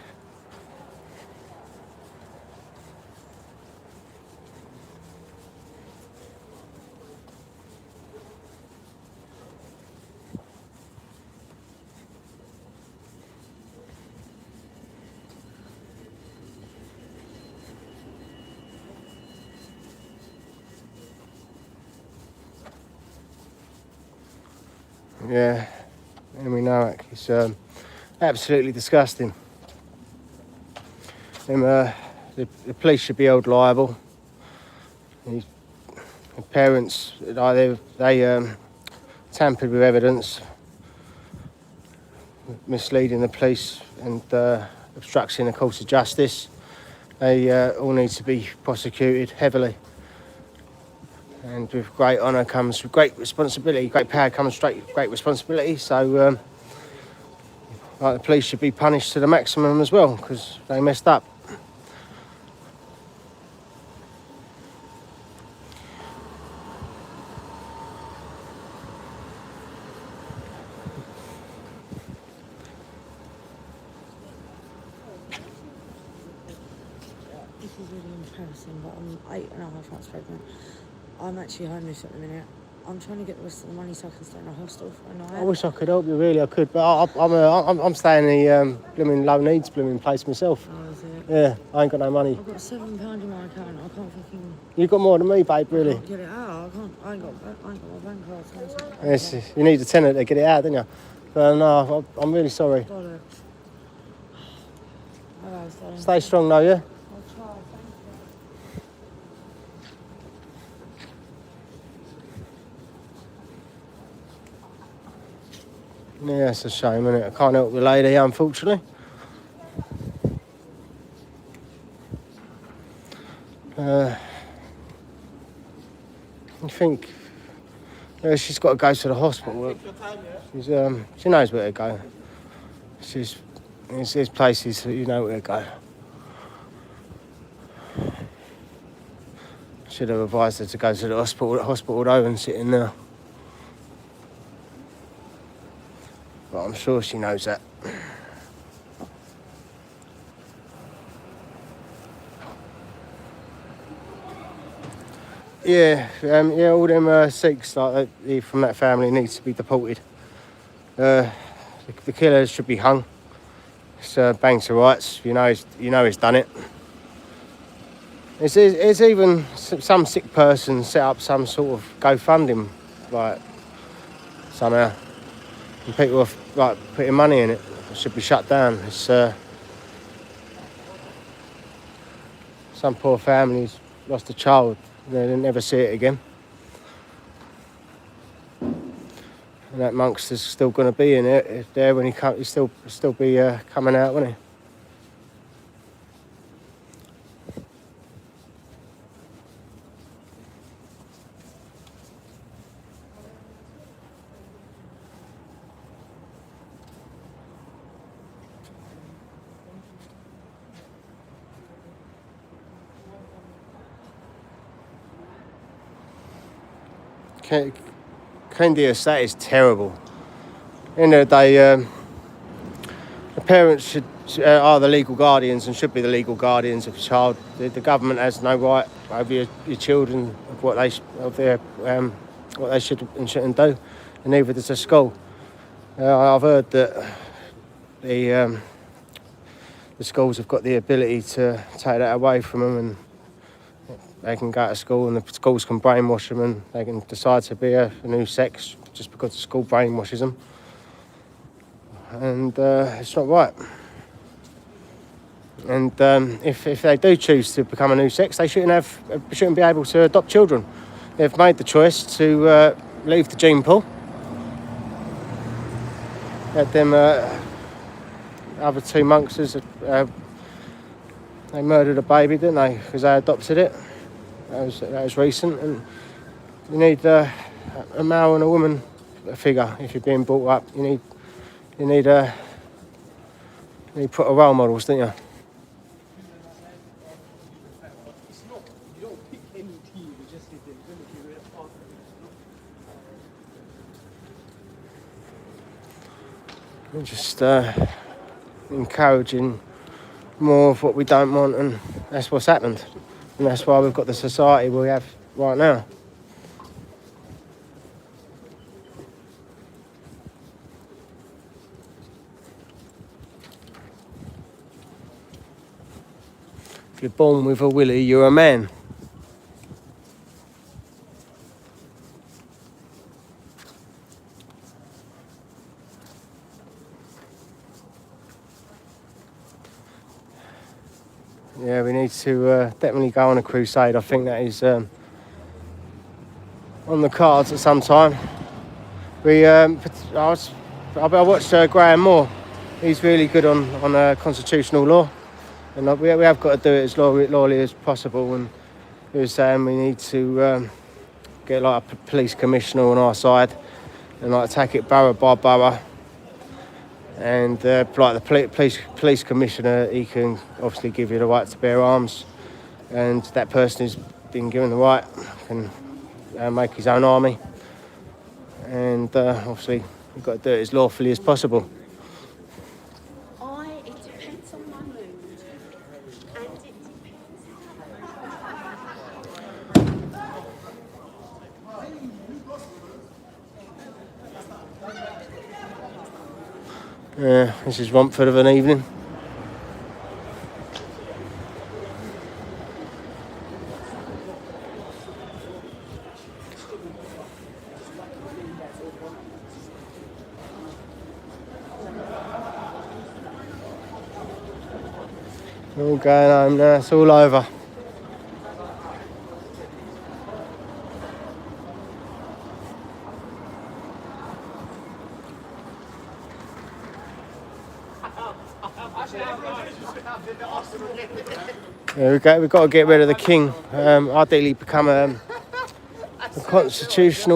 Yeah, and we know it. It's absolutely disgusting. The police should be held liable. The parents, they tampered with evidence, misleading the police and obstructing the course of justice. They all need to be prosecuted heavily. And with great honour comes great responsibility. Great power comes great responsibility. So, the police should be punished to the maximum as well because they messed up. This is really embarrassing, but I'm 8.5 months pregnant. I'm actually homeless at the minute. I'm trying to get the rest of the money so I can stay in a hostel for a night. I wish I could help you, really, I could, but I'm staying in the blooming low needs blooming place myself. Oh, is it? Yeah, I ain't got no money. I've got £7 in my account. I can't fucking... You've got more than me, babe, I really. can't get it out. I ain't got my bank card. Yes, you need a tenant to get it out, don't you? But no, I'm really sorry. Bollocks. Alright, darling. Stay strong, though, yeah? I'll try, thank you. Yeah, it's a shame, isn't it? I can't help the lady, unfortunately. You think she's got to go to the hospital. She knows where to go. There's places that you know where to go. Should have advised her to go to the hospital though and sit in there. But I'm sure she knows that. Yeah, all them Sikhs from that family needs to be deported. The killer should be hung. It's bang to rights. You know he's done it. It's even some sick person set up some sort of GoFundMe, like somehow, and people are like putting money in it. It should be shut down. It's some poor family's lost a child. They'll never see it again. And that monkster's still going to be in it there when he'll still be coming out, won't he? Kendia, that is terrible. End of the day, the parents are the legal guardians and should be the legal guardians of the child. The government has no right over your children of what they should and shouldn't do, and neither does the school. I've heard that the schools have got the ability to take that away from them, and they can go to school and the schools can brainwash them and they can decide to be a new sex just because the school brainwashes them. And it's not right. And if they do choose to become a new sex, they shouldn't be able to adopt children. They've made the choice to leave the gene pool. Had them other two monsters, they murdered a baby, didn't they? Because they adopted it. That was recent, and you need a male and a woman figure if you're being brought up. You need proper role models, don't you? We're just encouraging more of what we don't want, and that's what's happened. And that's why we've got the society we have right now. If you're born with a willy, you're a man. yeah, we need to definitely go on a crusade. I think that is on the cards at some time. I watched Graham Moore. He's really good on constitutional law, and we have got to do it as lawly as possible. And he was saying we need to get like a police commissioner on our side and like take it borough by borough. And like the police commissioner, he can obviously give you the right to bear arms, and that person who's been given the right can make his own army. And obviously, you've got to do it as lawfully as possible. It depends on my mood, and it depends. Yeah, this is Romford of an evening. All going home now, it's all over. Yeah, we've got to get rid of the king. Ideally become a constitution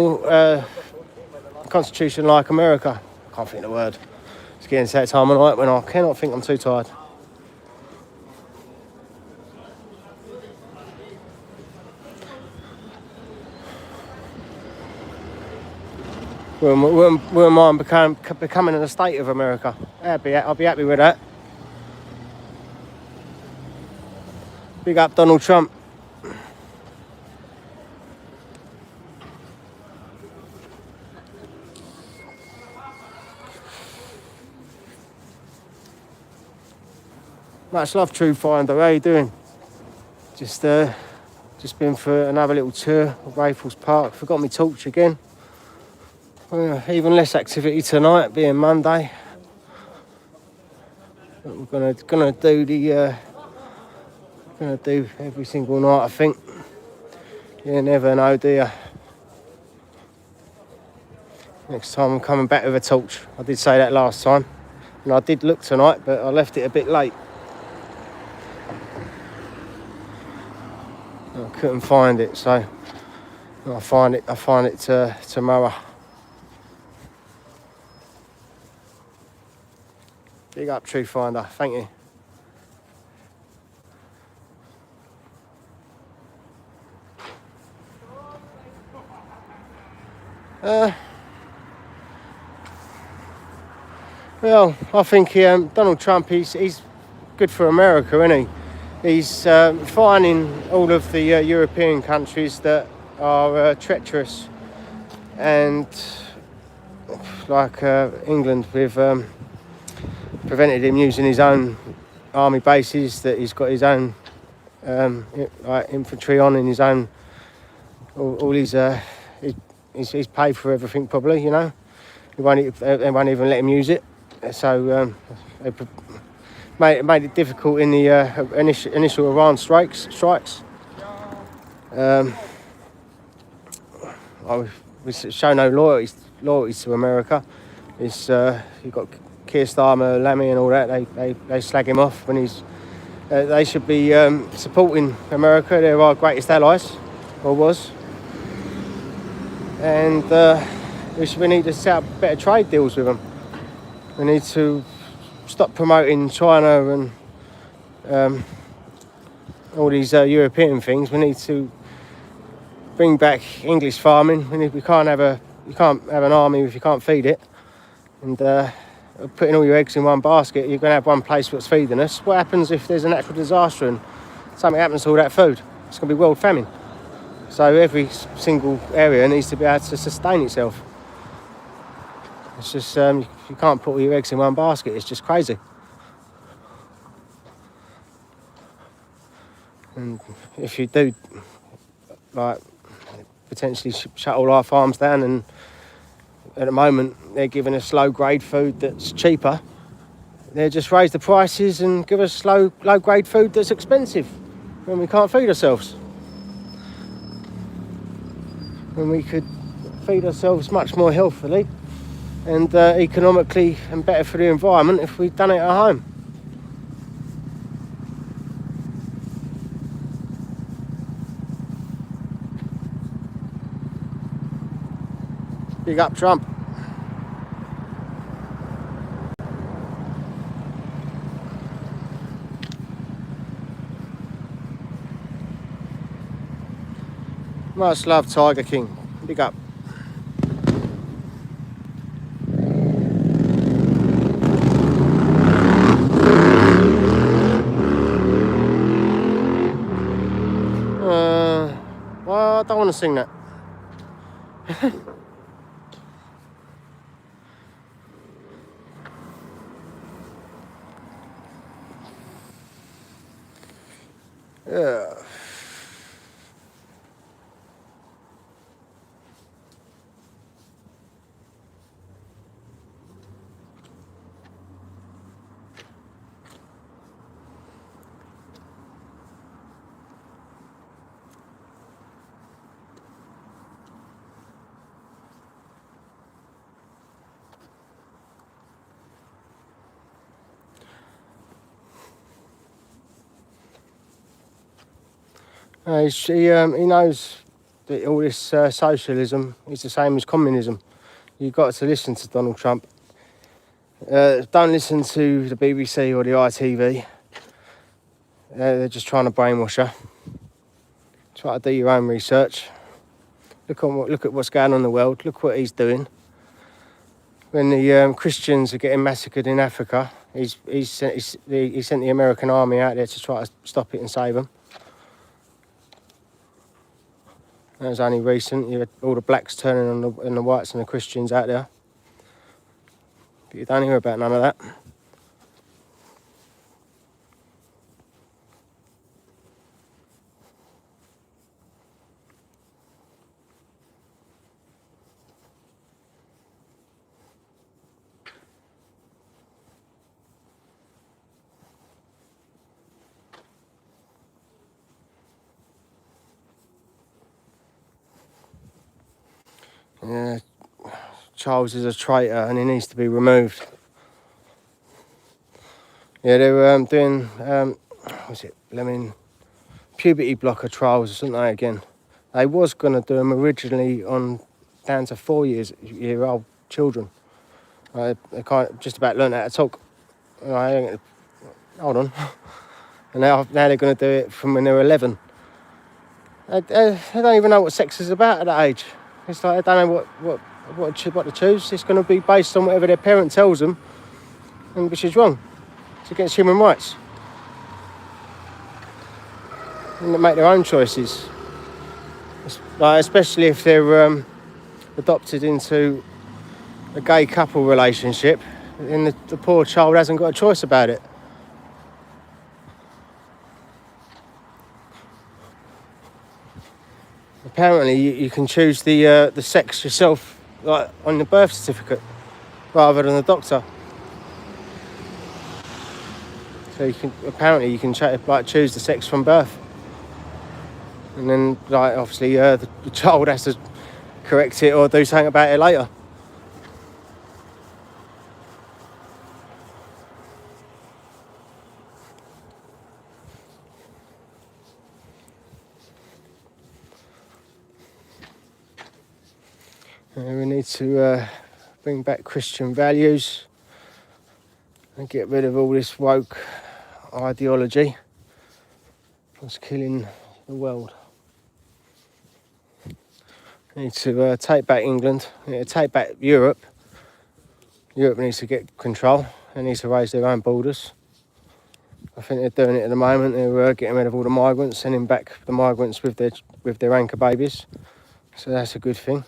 like America. I can't think of the word. It's getting to that time of night when I cannot think, I'm too tired. Wouldn't mind becoming in a state of America. I'll be happy with that. Big up Donald Trump. Much love, True Finder. How you doing? Just been for another little tour of Raffles Park. Forgot my torch again. Even less activity tonight, being Monday. But we're gonna do every single night, I think. You never know, do you? Next time I'm coming back with a torch. I did say that last time, and I did look tonight, but I left it a bit late. I couldn't find it, so I'll find it tomorrow. Big up, True Finder. Thank you. Well, I think Donald Trump, he's good for America, isn't he? He's fining all of the European countries that are treacherous, and like England, we've prevented him using his own army bases that he's got his own like infantry on in his own. All his he's paid for everything probably, you know. They won't even let him use it. So they made it difficult in the initial Iran strikes. We show no loyalty to America. You've got Keir Starmer, Lammy and all that. They slag him off when he's. They should be supporting America. They're our greatest allies, or was. And we need to set up better trade deals with them. We need to stop promoting China and all these European things. We need to bring back English farming. You can't have an army if you can't feed it. And putting all your eggs in one basket, you're going to have one place that's feeding us. What happens if there's a natural disaster and something happens to all that food? It's going to be world famine. So every single area needs to be able to sustain itself. It's just, you can't put all your eggs in one basket. It's just crazy. And if you do, like, potentially shut all our farms down, and at the moment they're giving us low grade food that's cheaper, they just raise the prices and give us low grade food that's expensive when we can't feed ourselves. When we could feed ourselves much more healthily and economically and better for the environment if we'd done it at home. Big up Trump. Much love, Tiger King. Big up. Well, I don't want to sing that. Yeah. He knows that all this socialism is the same as communism. You've got to listen to Donald Trump. Don't listen to the BBC or the ITV. They're just trying to brainwash you. Try to do your own research. Look at what's going on in the world. Look what he's doing. When the Christians are getting massacred in Africa, he sent the American army out there to try to stop it and save them. That was only recent. You had all the blacks turning on the whites and the Christians out there. But you don't hear about none of that. Yeah, Charles is a traitor and he needs to be removed. Yeah, they were doing, what's it, puberty blocker trials or something again. They was going to do them originally on down to 4-year-old children. They kind of just about learned how to talk. Hold on. And now they're going to do it from when they're 11. They don't even know what sex is about at that age. It's like they don't know what to choose. It's going to be based on whatever their parent tells them, and which is wrong. It's against human rights. And they make their own choices. Like, especially if they're adopted into a gay couple relationship, then the poor child hasn't got a choice about it. Apparently, you can choose the sex yourself, like on the birth certificate, rather than the doctor. So you can choose the sex from birth, and then obviously the child has to correct it or do something about it later. We need to bring back Christian values and get rid of all this woke ideology that's killing the world. We need to take back England. We need to take back Europe. Europe needs to get control. They need to raise their own borders. I think they're doing it at the moment. They're getting rid of all the migrants, sending back the migrants with their anchor babies. So that's a good thing.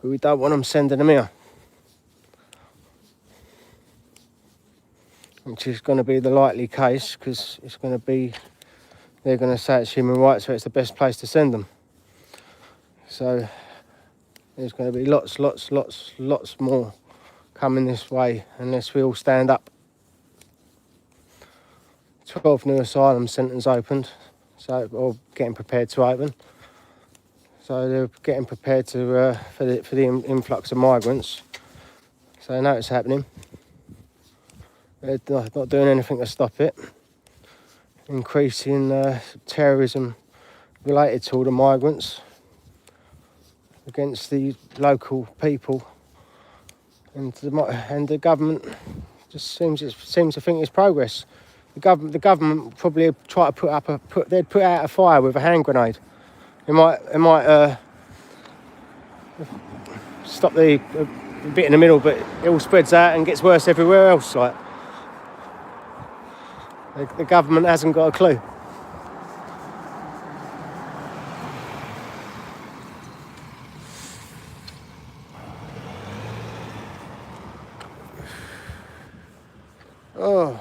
But we don't want them sending them here. Which is going to be the likely case, because they're going to say it's human rights, so it's the best place to send them. So there's going to be lots more coming this way unless we all stand up. 12 new asylum centres opened, or getting prepared to open. So they're getting prepared to for the influx of migrants. So they know it's happening. They're not doing anything to stop it. Increasing terrorism related to all the migrants against the local people, and the government just seems to think it's progress. The government probably try to put out a fire with a hand grenade. It might stop the bit in the middle, but it all spreads out and gets worse everywhere else. Like the government hasn't got a clue. Oh.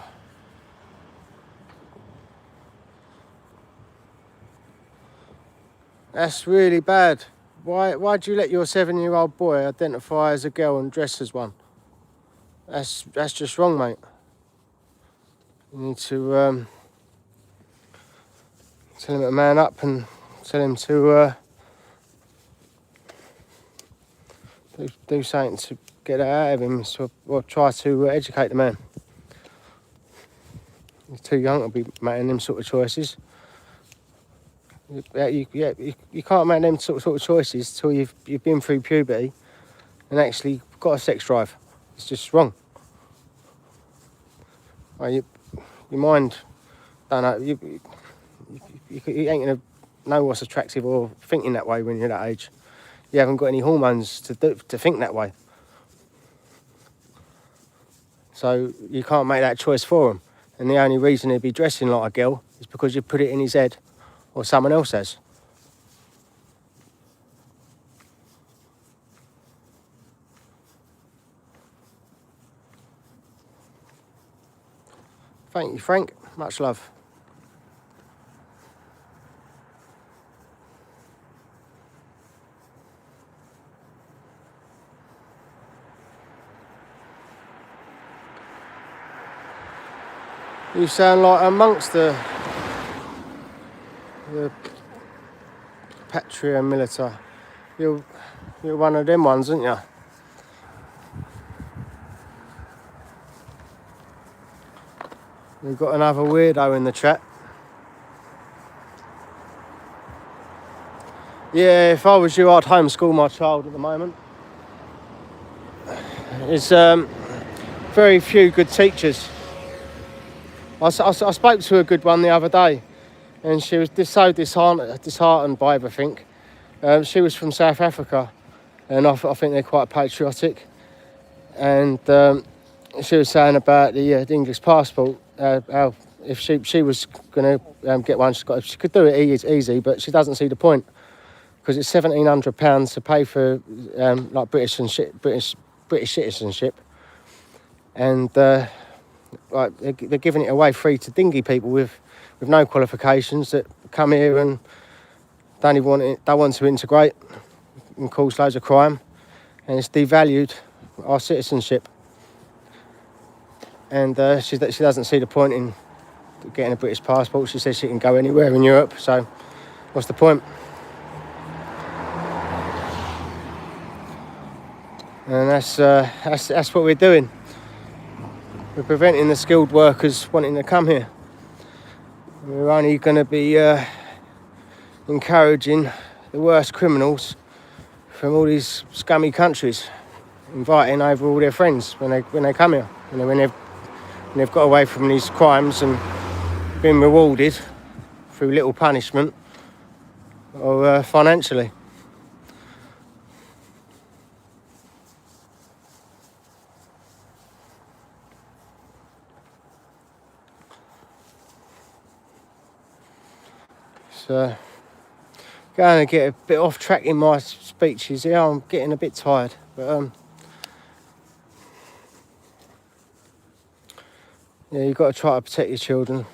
That's really bad. Why'd you let your 7-year-old boy identify as a girl and dress as one? That's just wrong, mate. You need to tell him to man up and tell him to do something to get that out of him, or try to educate the man. He's too young to be making them sort of choices. You can't make them sort of choices till you've been through puberty and actually got a sex drive. It's just wrong. Your mind, don't know. You ain't gonna know what's attractive or thinking that way when you're that age. You haven't got any hormones to think that way. So you can't make that choice for him. And the only reason he'd be dressing like a girl is because you put it in his head, or someone else has. Thank you, Frank. Much love. You sound like amongst the Patria Milita. You're one of them ones, aren't you? We've got another weirdo in the chat. Yeah, if I was you, I'd homeschool my child at the moment. There's very few good teachers. I spoke to a good one the other day, and she was so disheartened by everything. She was from South Africa, and I think they're quite patriotic. And she was saying about the English passport, how if she was going to get one, she could do it easy, but she doesn't see the point, because it's £1,700 to pay for like British citizenship, and like they're giving it away free to dingy people with no qualifications that come here and don't want to integrate and cause loads of crime, and it's devalued our citizenship. And she doesn't see the point in getting a British passport. She says she can go anywhere in Europe, so what's the point? And that's what we're doing. We're preventing the skilled workers wanting to come here. We're only going to be encouraging the worst criminals from all these scummy countries, inviting over all their friends when they come here, when they've got away from these crimes and been rewarded through little punishment or financially. So, going to get a bit off track in my speeches here. I'm getting a bit tired, but yeah, you've got to try to protect your children.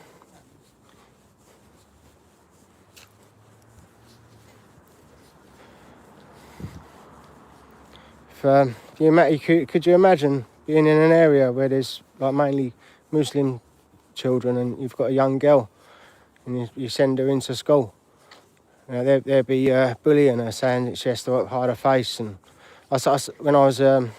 Could you imagine being in an area where there's like mainly Muslim children, and you've got a young girl, and you send her into school. You know, they'll be bullying her, saying that she has to hide her face. And when I was in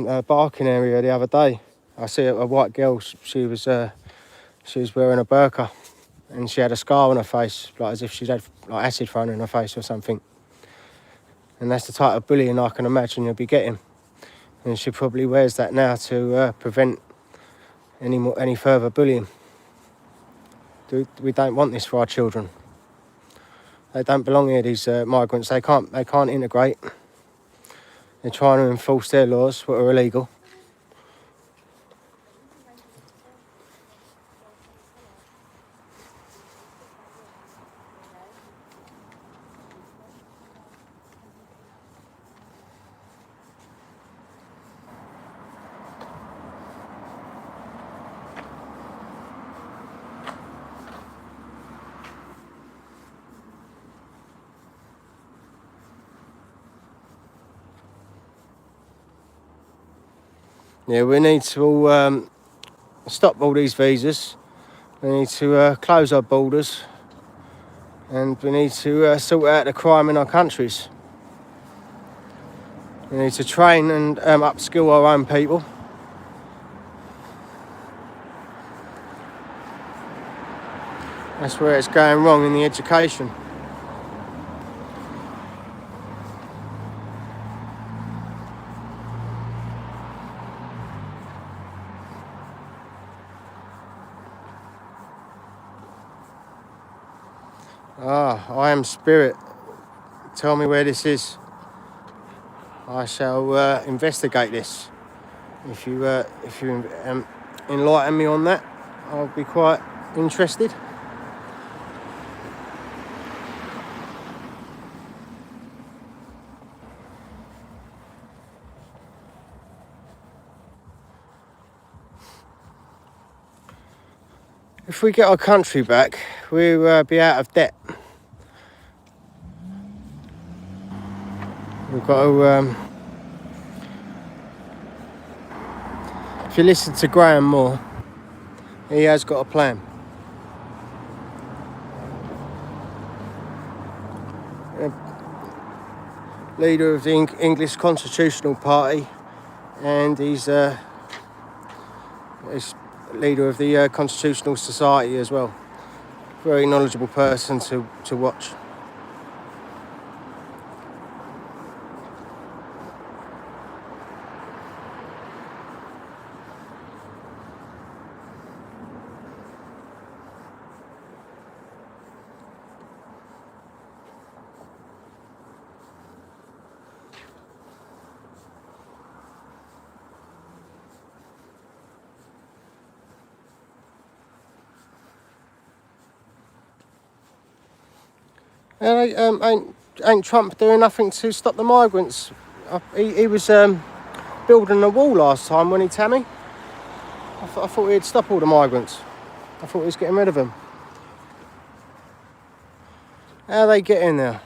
a Barking area the other day, I see a white girl. She was wearing a burqa, and she had a scar on her face, like as if she'd had like acid thrown in her face or something. And that's the type of bullying I can imagine you'll be getting. And she probably wears that now to prevent any further bullying. We don't want this for our children. They don't belong here, these migrants. They can't integrate. They're trying to enforce their laws, what are illegal. Yeah, we need to all stop all these visas. We need to close our borders, and we need to sort out the crime in our countries. We need to train and upskill our own people. That's where it's going wrong in the education. I am spirit. Tell me where this is. I shall investigate this. If you enlighten me on that, I'll be quite interested. If we get our country back, we'll be out of debt. We've got to. If you listen to Graham Moore, he has got a plan. Leader of the English Constitutional Party, and he's leader of the Constitutional Society as well. Very knowledgeable person to watch. And ain't Trump doing nothing to stop the migrants? He was building a wall last time, wasn't he, Tammy? I thought he'd stop all the migrants. I thought he was getting rid of them. How are they getting there?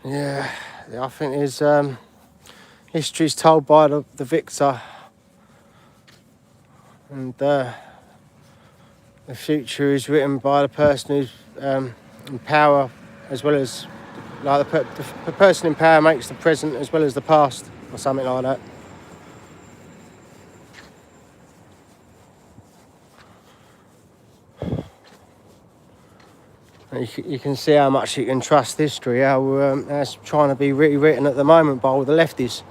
Yeah, I think his history's told by the victor, and the future is written by the person who's in power, as well as like the person in power makes the present as well as the past, or something like that. You can see how much you can trust history, how that's trying to be rewritten at the moment by all the lefties.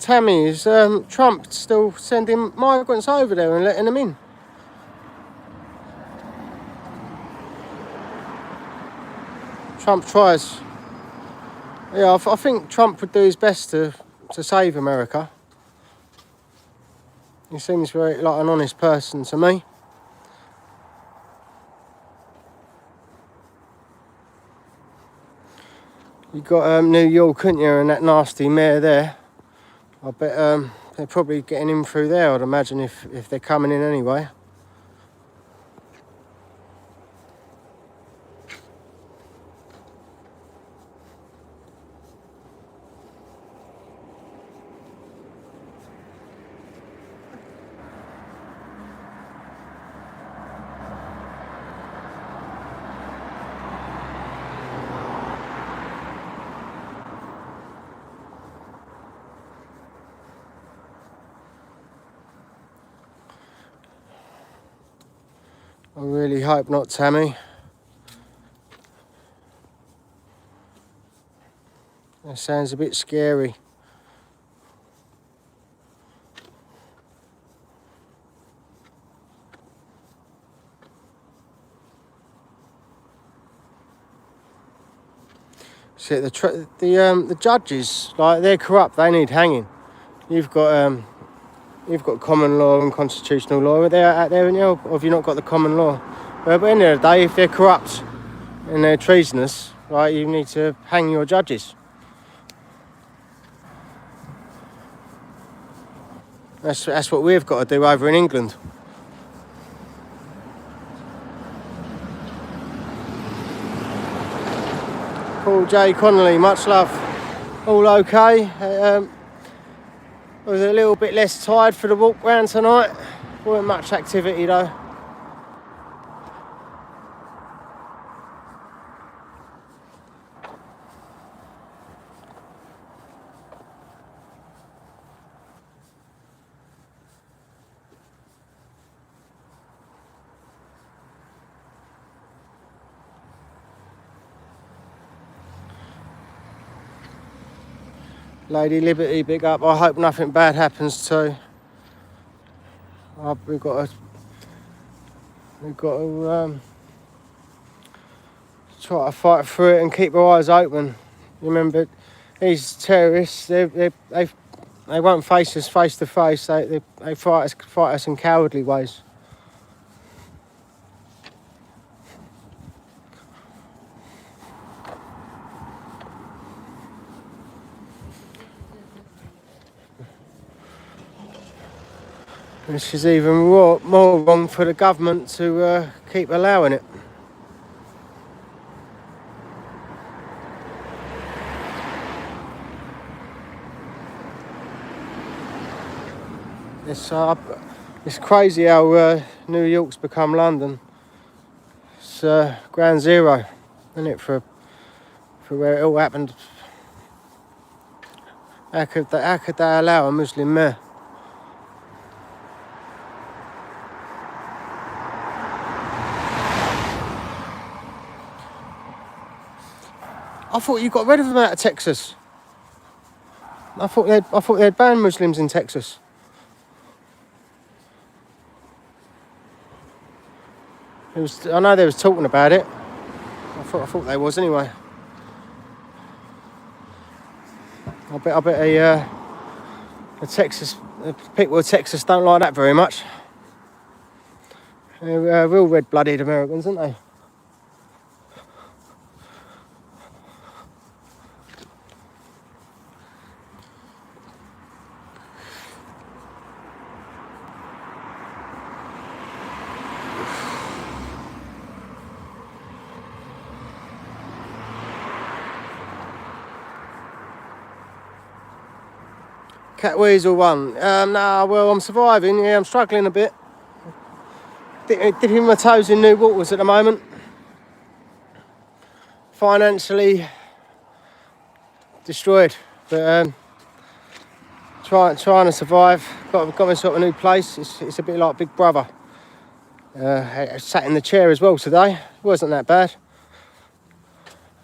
Tammy, is Trump still sending migrants over there and letting them in? Trump tries. Yeah, I think Trump would do his best to save America. He seems very like an honest person to me. You got New York, couldn't you, and that nasty mayor there. I bet they're probably getting him through there, I'd imagine, if they're coming in anyway. I really hope not, Tammy. That sounds a bit scary. See, the judges, like, they're corrupt. They need hanging. You've got common law and constitutional law. They're out there, and or have you not got the common law? But at the end of the day, if they're corrupt and they're treasonous, right, you need to hang your judges. That's what we've got to do over in England. Paul J. Connolly, much love. All okay. I was a little bit less tired for the walk round tonight. Wasn't much activity though. Lady Liberty, big up. I hope nothing bad happens too. We've got to try to fight through it and keep our eyes open. Remember, these terrorists, they won't face us face to face. They fight us in cowardly ways. This is even more wrong for the government to keep allowing it. It's crazy how New York's become London. It's ground zero, isn't it, for where it all happened? How could they allow a Muslim mayor? I thought you got rid of them out of Texas. I thought they'd banned Muslims in Texas. I know they was talking about it. I thought they was anyway. I bet the people of Texas don't like that very much. They're real red-blooded Americans, aren't they? Cat Weasel 1. Well, I'm surviving. Yeah, I'm struggling a bit. Dipping my toes in new waters at the moment. Financially destroyed, but trying to survive. Got myself a new place. It's a bit like Big Brother. I sat in the chair as well today. It wasn't that bad.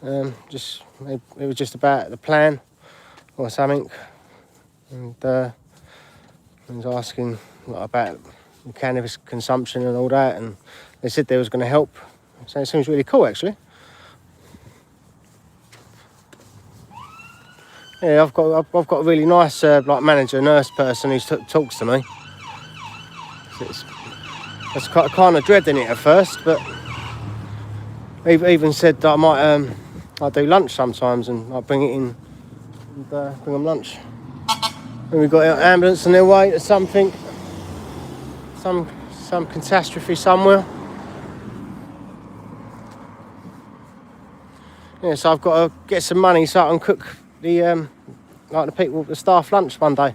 It was just about the plan or something. and I was asking about cannabis consumption and all that, and they said they was going to help. So it seems really cool, actually. Yeah, I've got a really nice like manager, nurse person who talks to me. It's kind of dreading it at first, but even said that I do lunch sometimes and I bring it in and bring them lunch. And we've got an ambulance on their way to something, some catastrophe somewhere. Yeah, so I've got to get some money so I can cook the the staff lunch one day.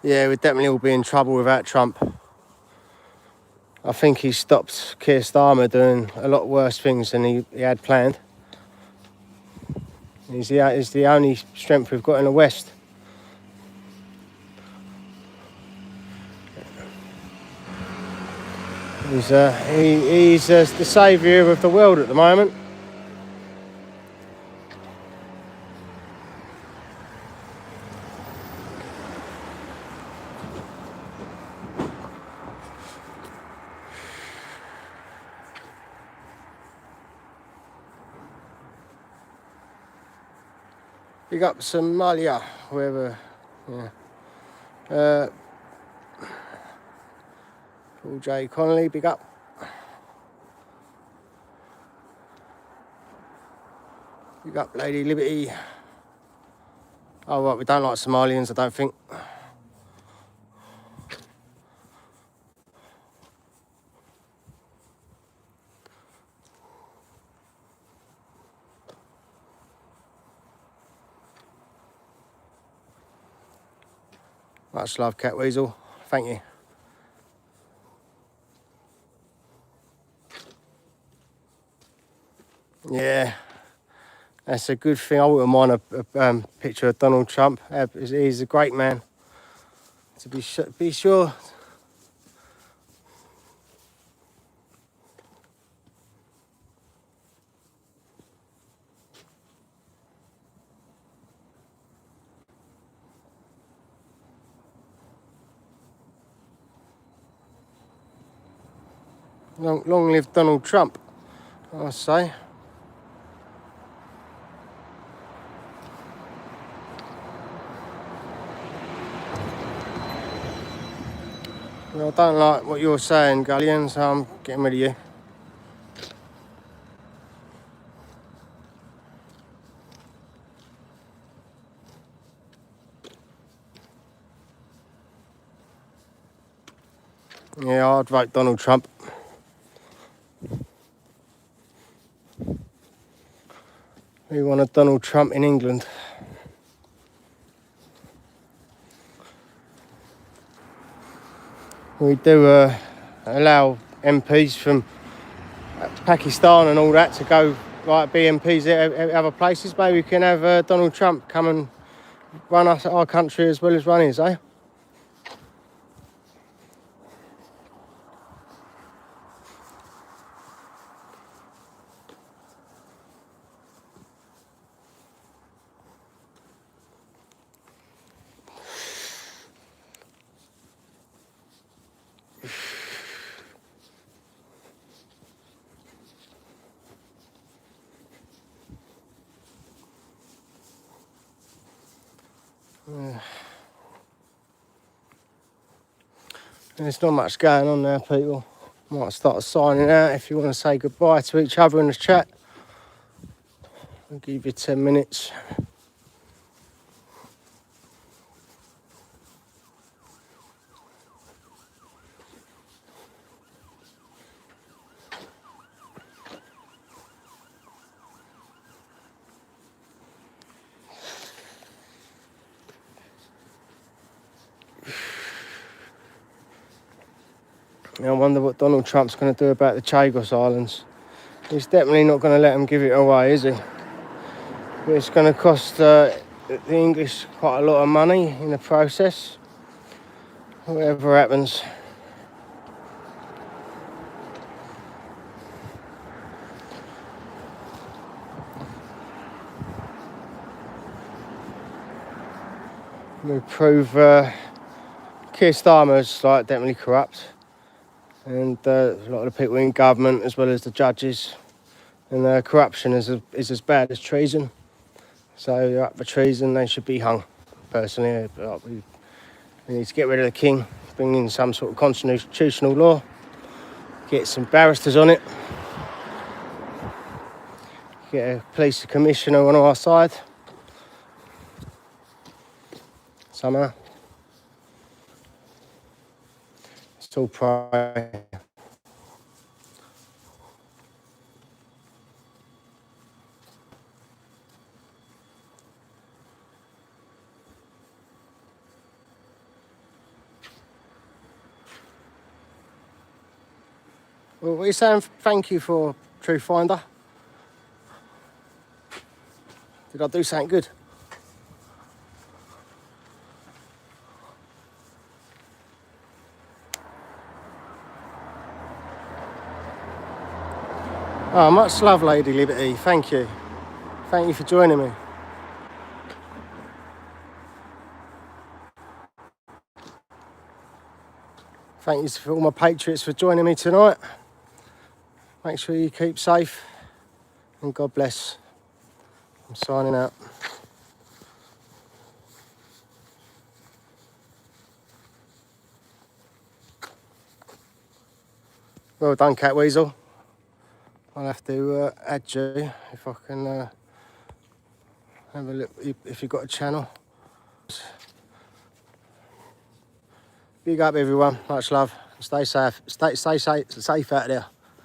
Yeah, we'd definitely all be in trouble without Trump. I think he stopped Keir Starmer doing a lot worse things than he had planned. He's the only strength we've got in the West. He's the saviour of the world at the moment. Big up Somalia, wherever, yeah. Paul J. Connolly, big up. Big up Lady Liberty. Oh, right, we don't like Somalians, I don't think. Much love, Cat Weasel. Thank you. Yeah, that's a good thing. I wouldn't mind a picture of Donald Trump. He's a great man. To be sure. Long live Donald Trump, I say. Well, I don't like what you're saying, Gullion, so I'm getting rid of you. Yeah, I'd vote Donald Trump. We want a Donald Trump in England. We do allow MPs from Pakistan and all that to go like be MPs at other places. Maybe we can have Donald Trump come and run our country as well as run his, eh? There's not much going on now, people. Might start signing out if you want to say goodbye to each other in the chat. I'll give you 10 minutes. I wonder what Donald Trump's going to do about the Chagos Islands. He's definitely not going to let them give it away, is he? It's going to cost the English quite a lot of money in the process. Whatever happens. We prove Keir Starmer's like definitely corrupt, and a lot of the people in government as well as the judges, and corruption is as bad as treason. So up for treason, they should be hung. Personally, we need to get rid of the king, bring in some sort of constitutional law, get some barristers on it, get a police commissioner on our side somehow. It's all pride. Well, what are you saying thank you for, Truth Finder? Did I do something good? Oh, much love, Lady Liberty. Thank you. Thank you for joining me. Thank you for all my patriots for joining me tonight. Make sure you keep safe and God bless. I'm signing out. Well done, Cat Weasel. I'll have to add you if I can have a look if you've got a channel. Big up everyone, much love. Stay safe. Stay safe out there.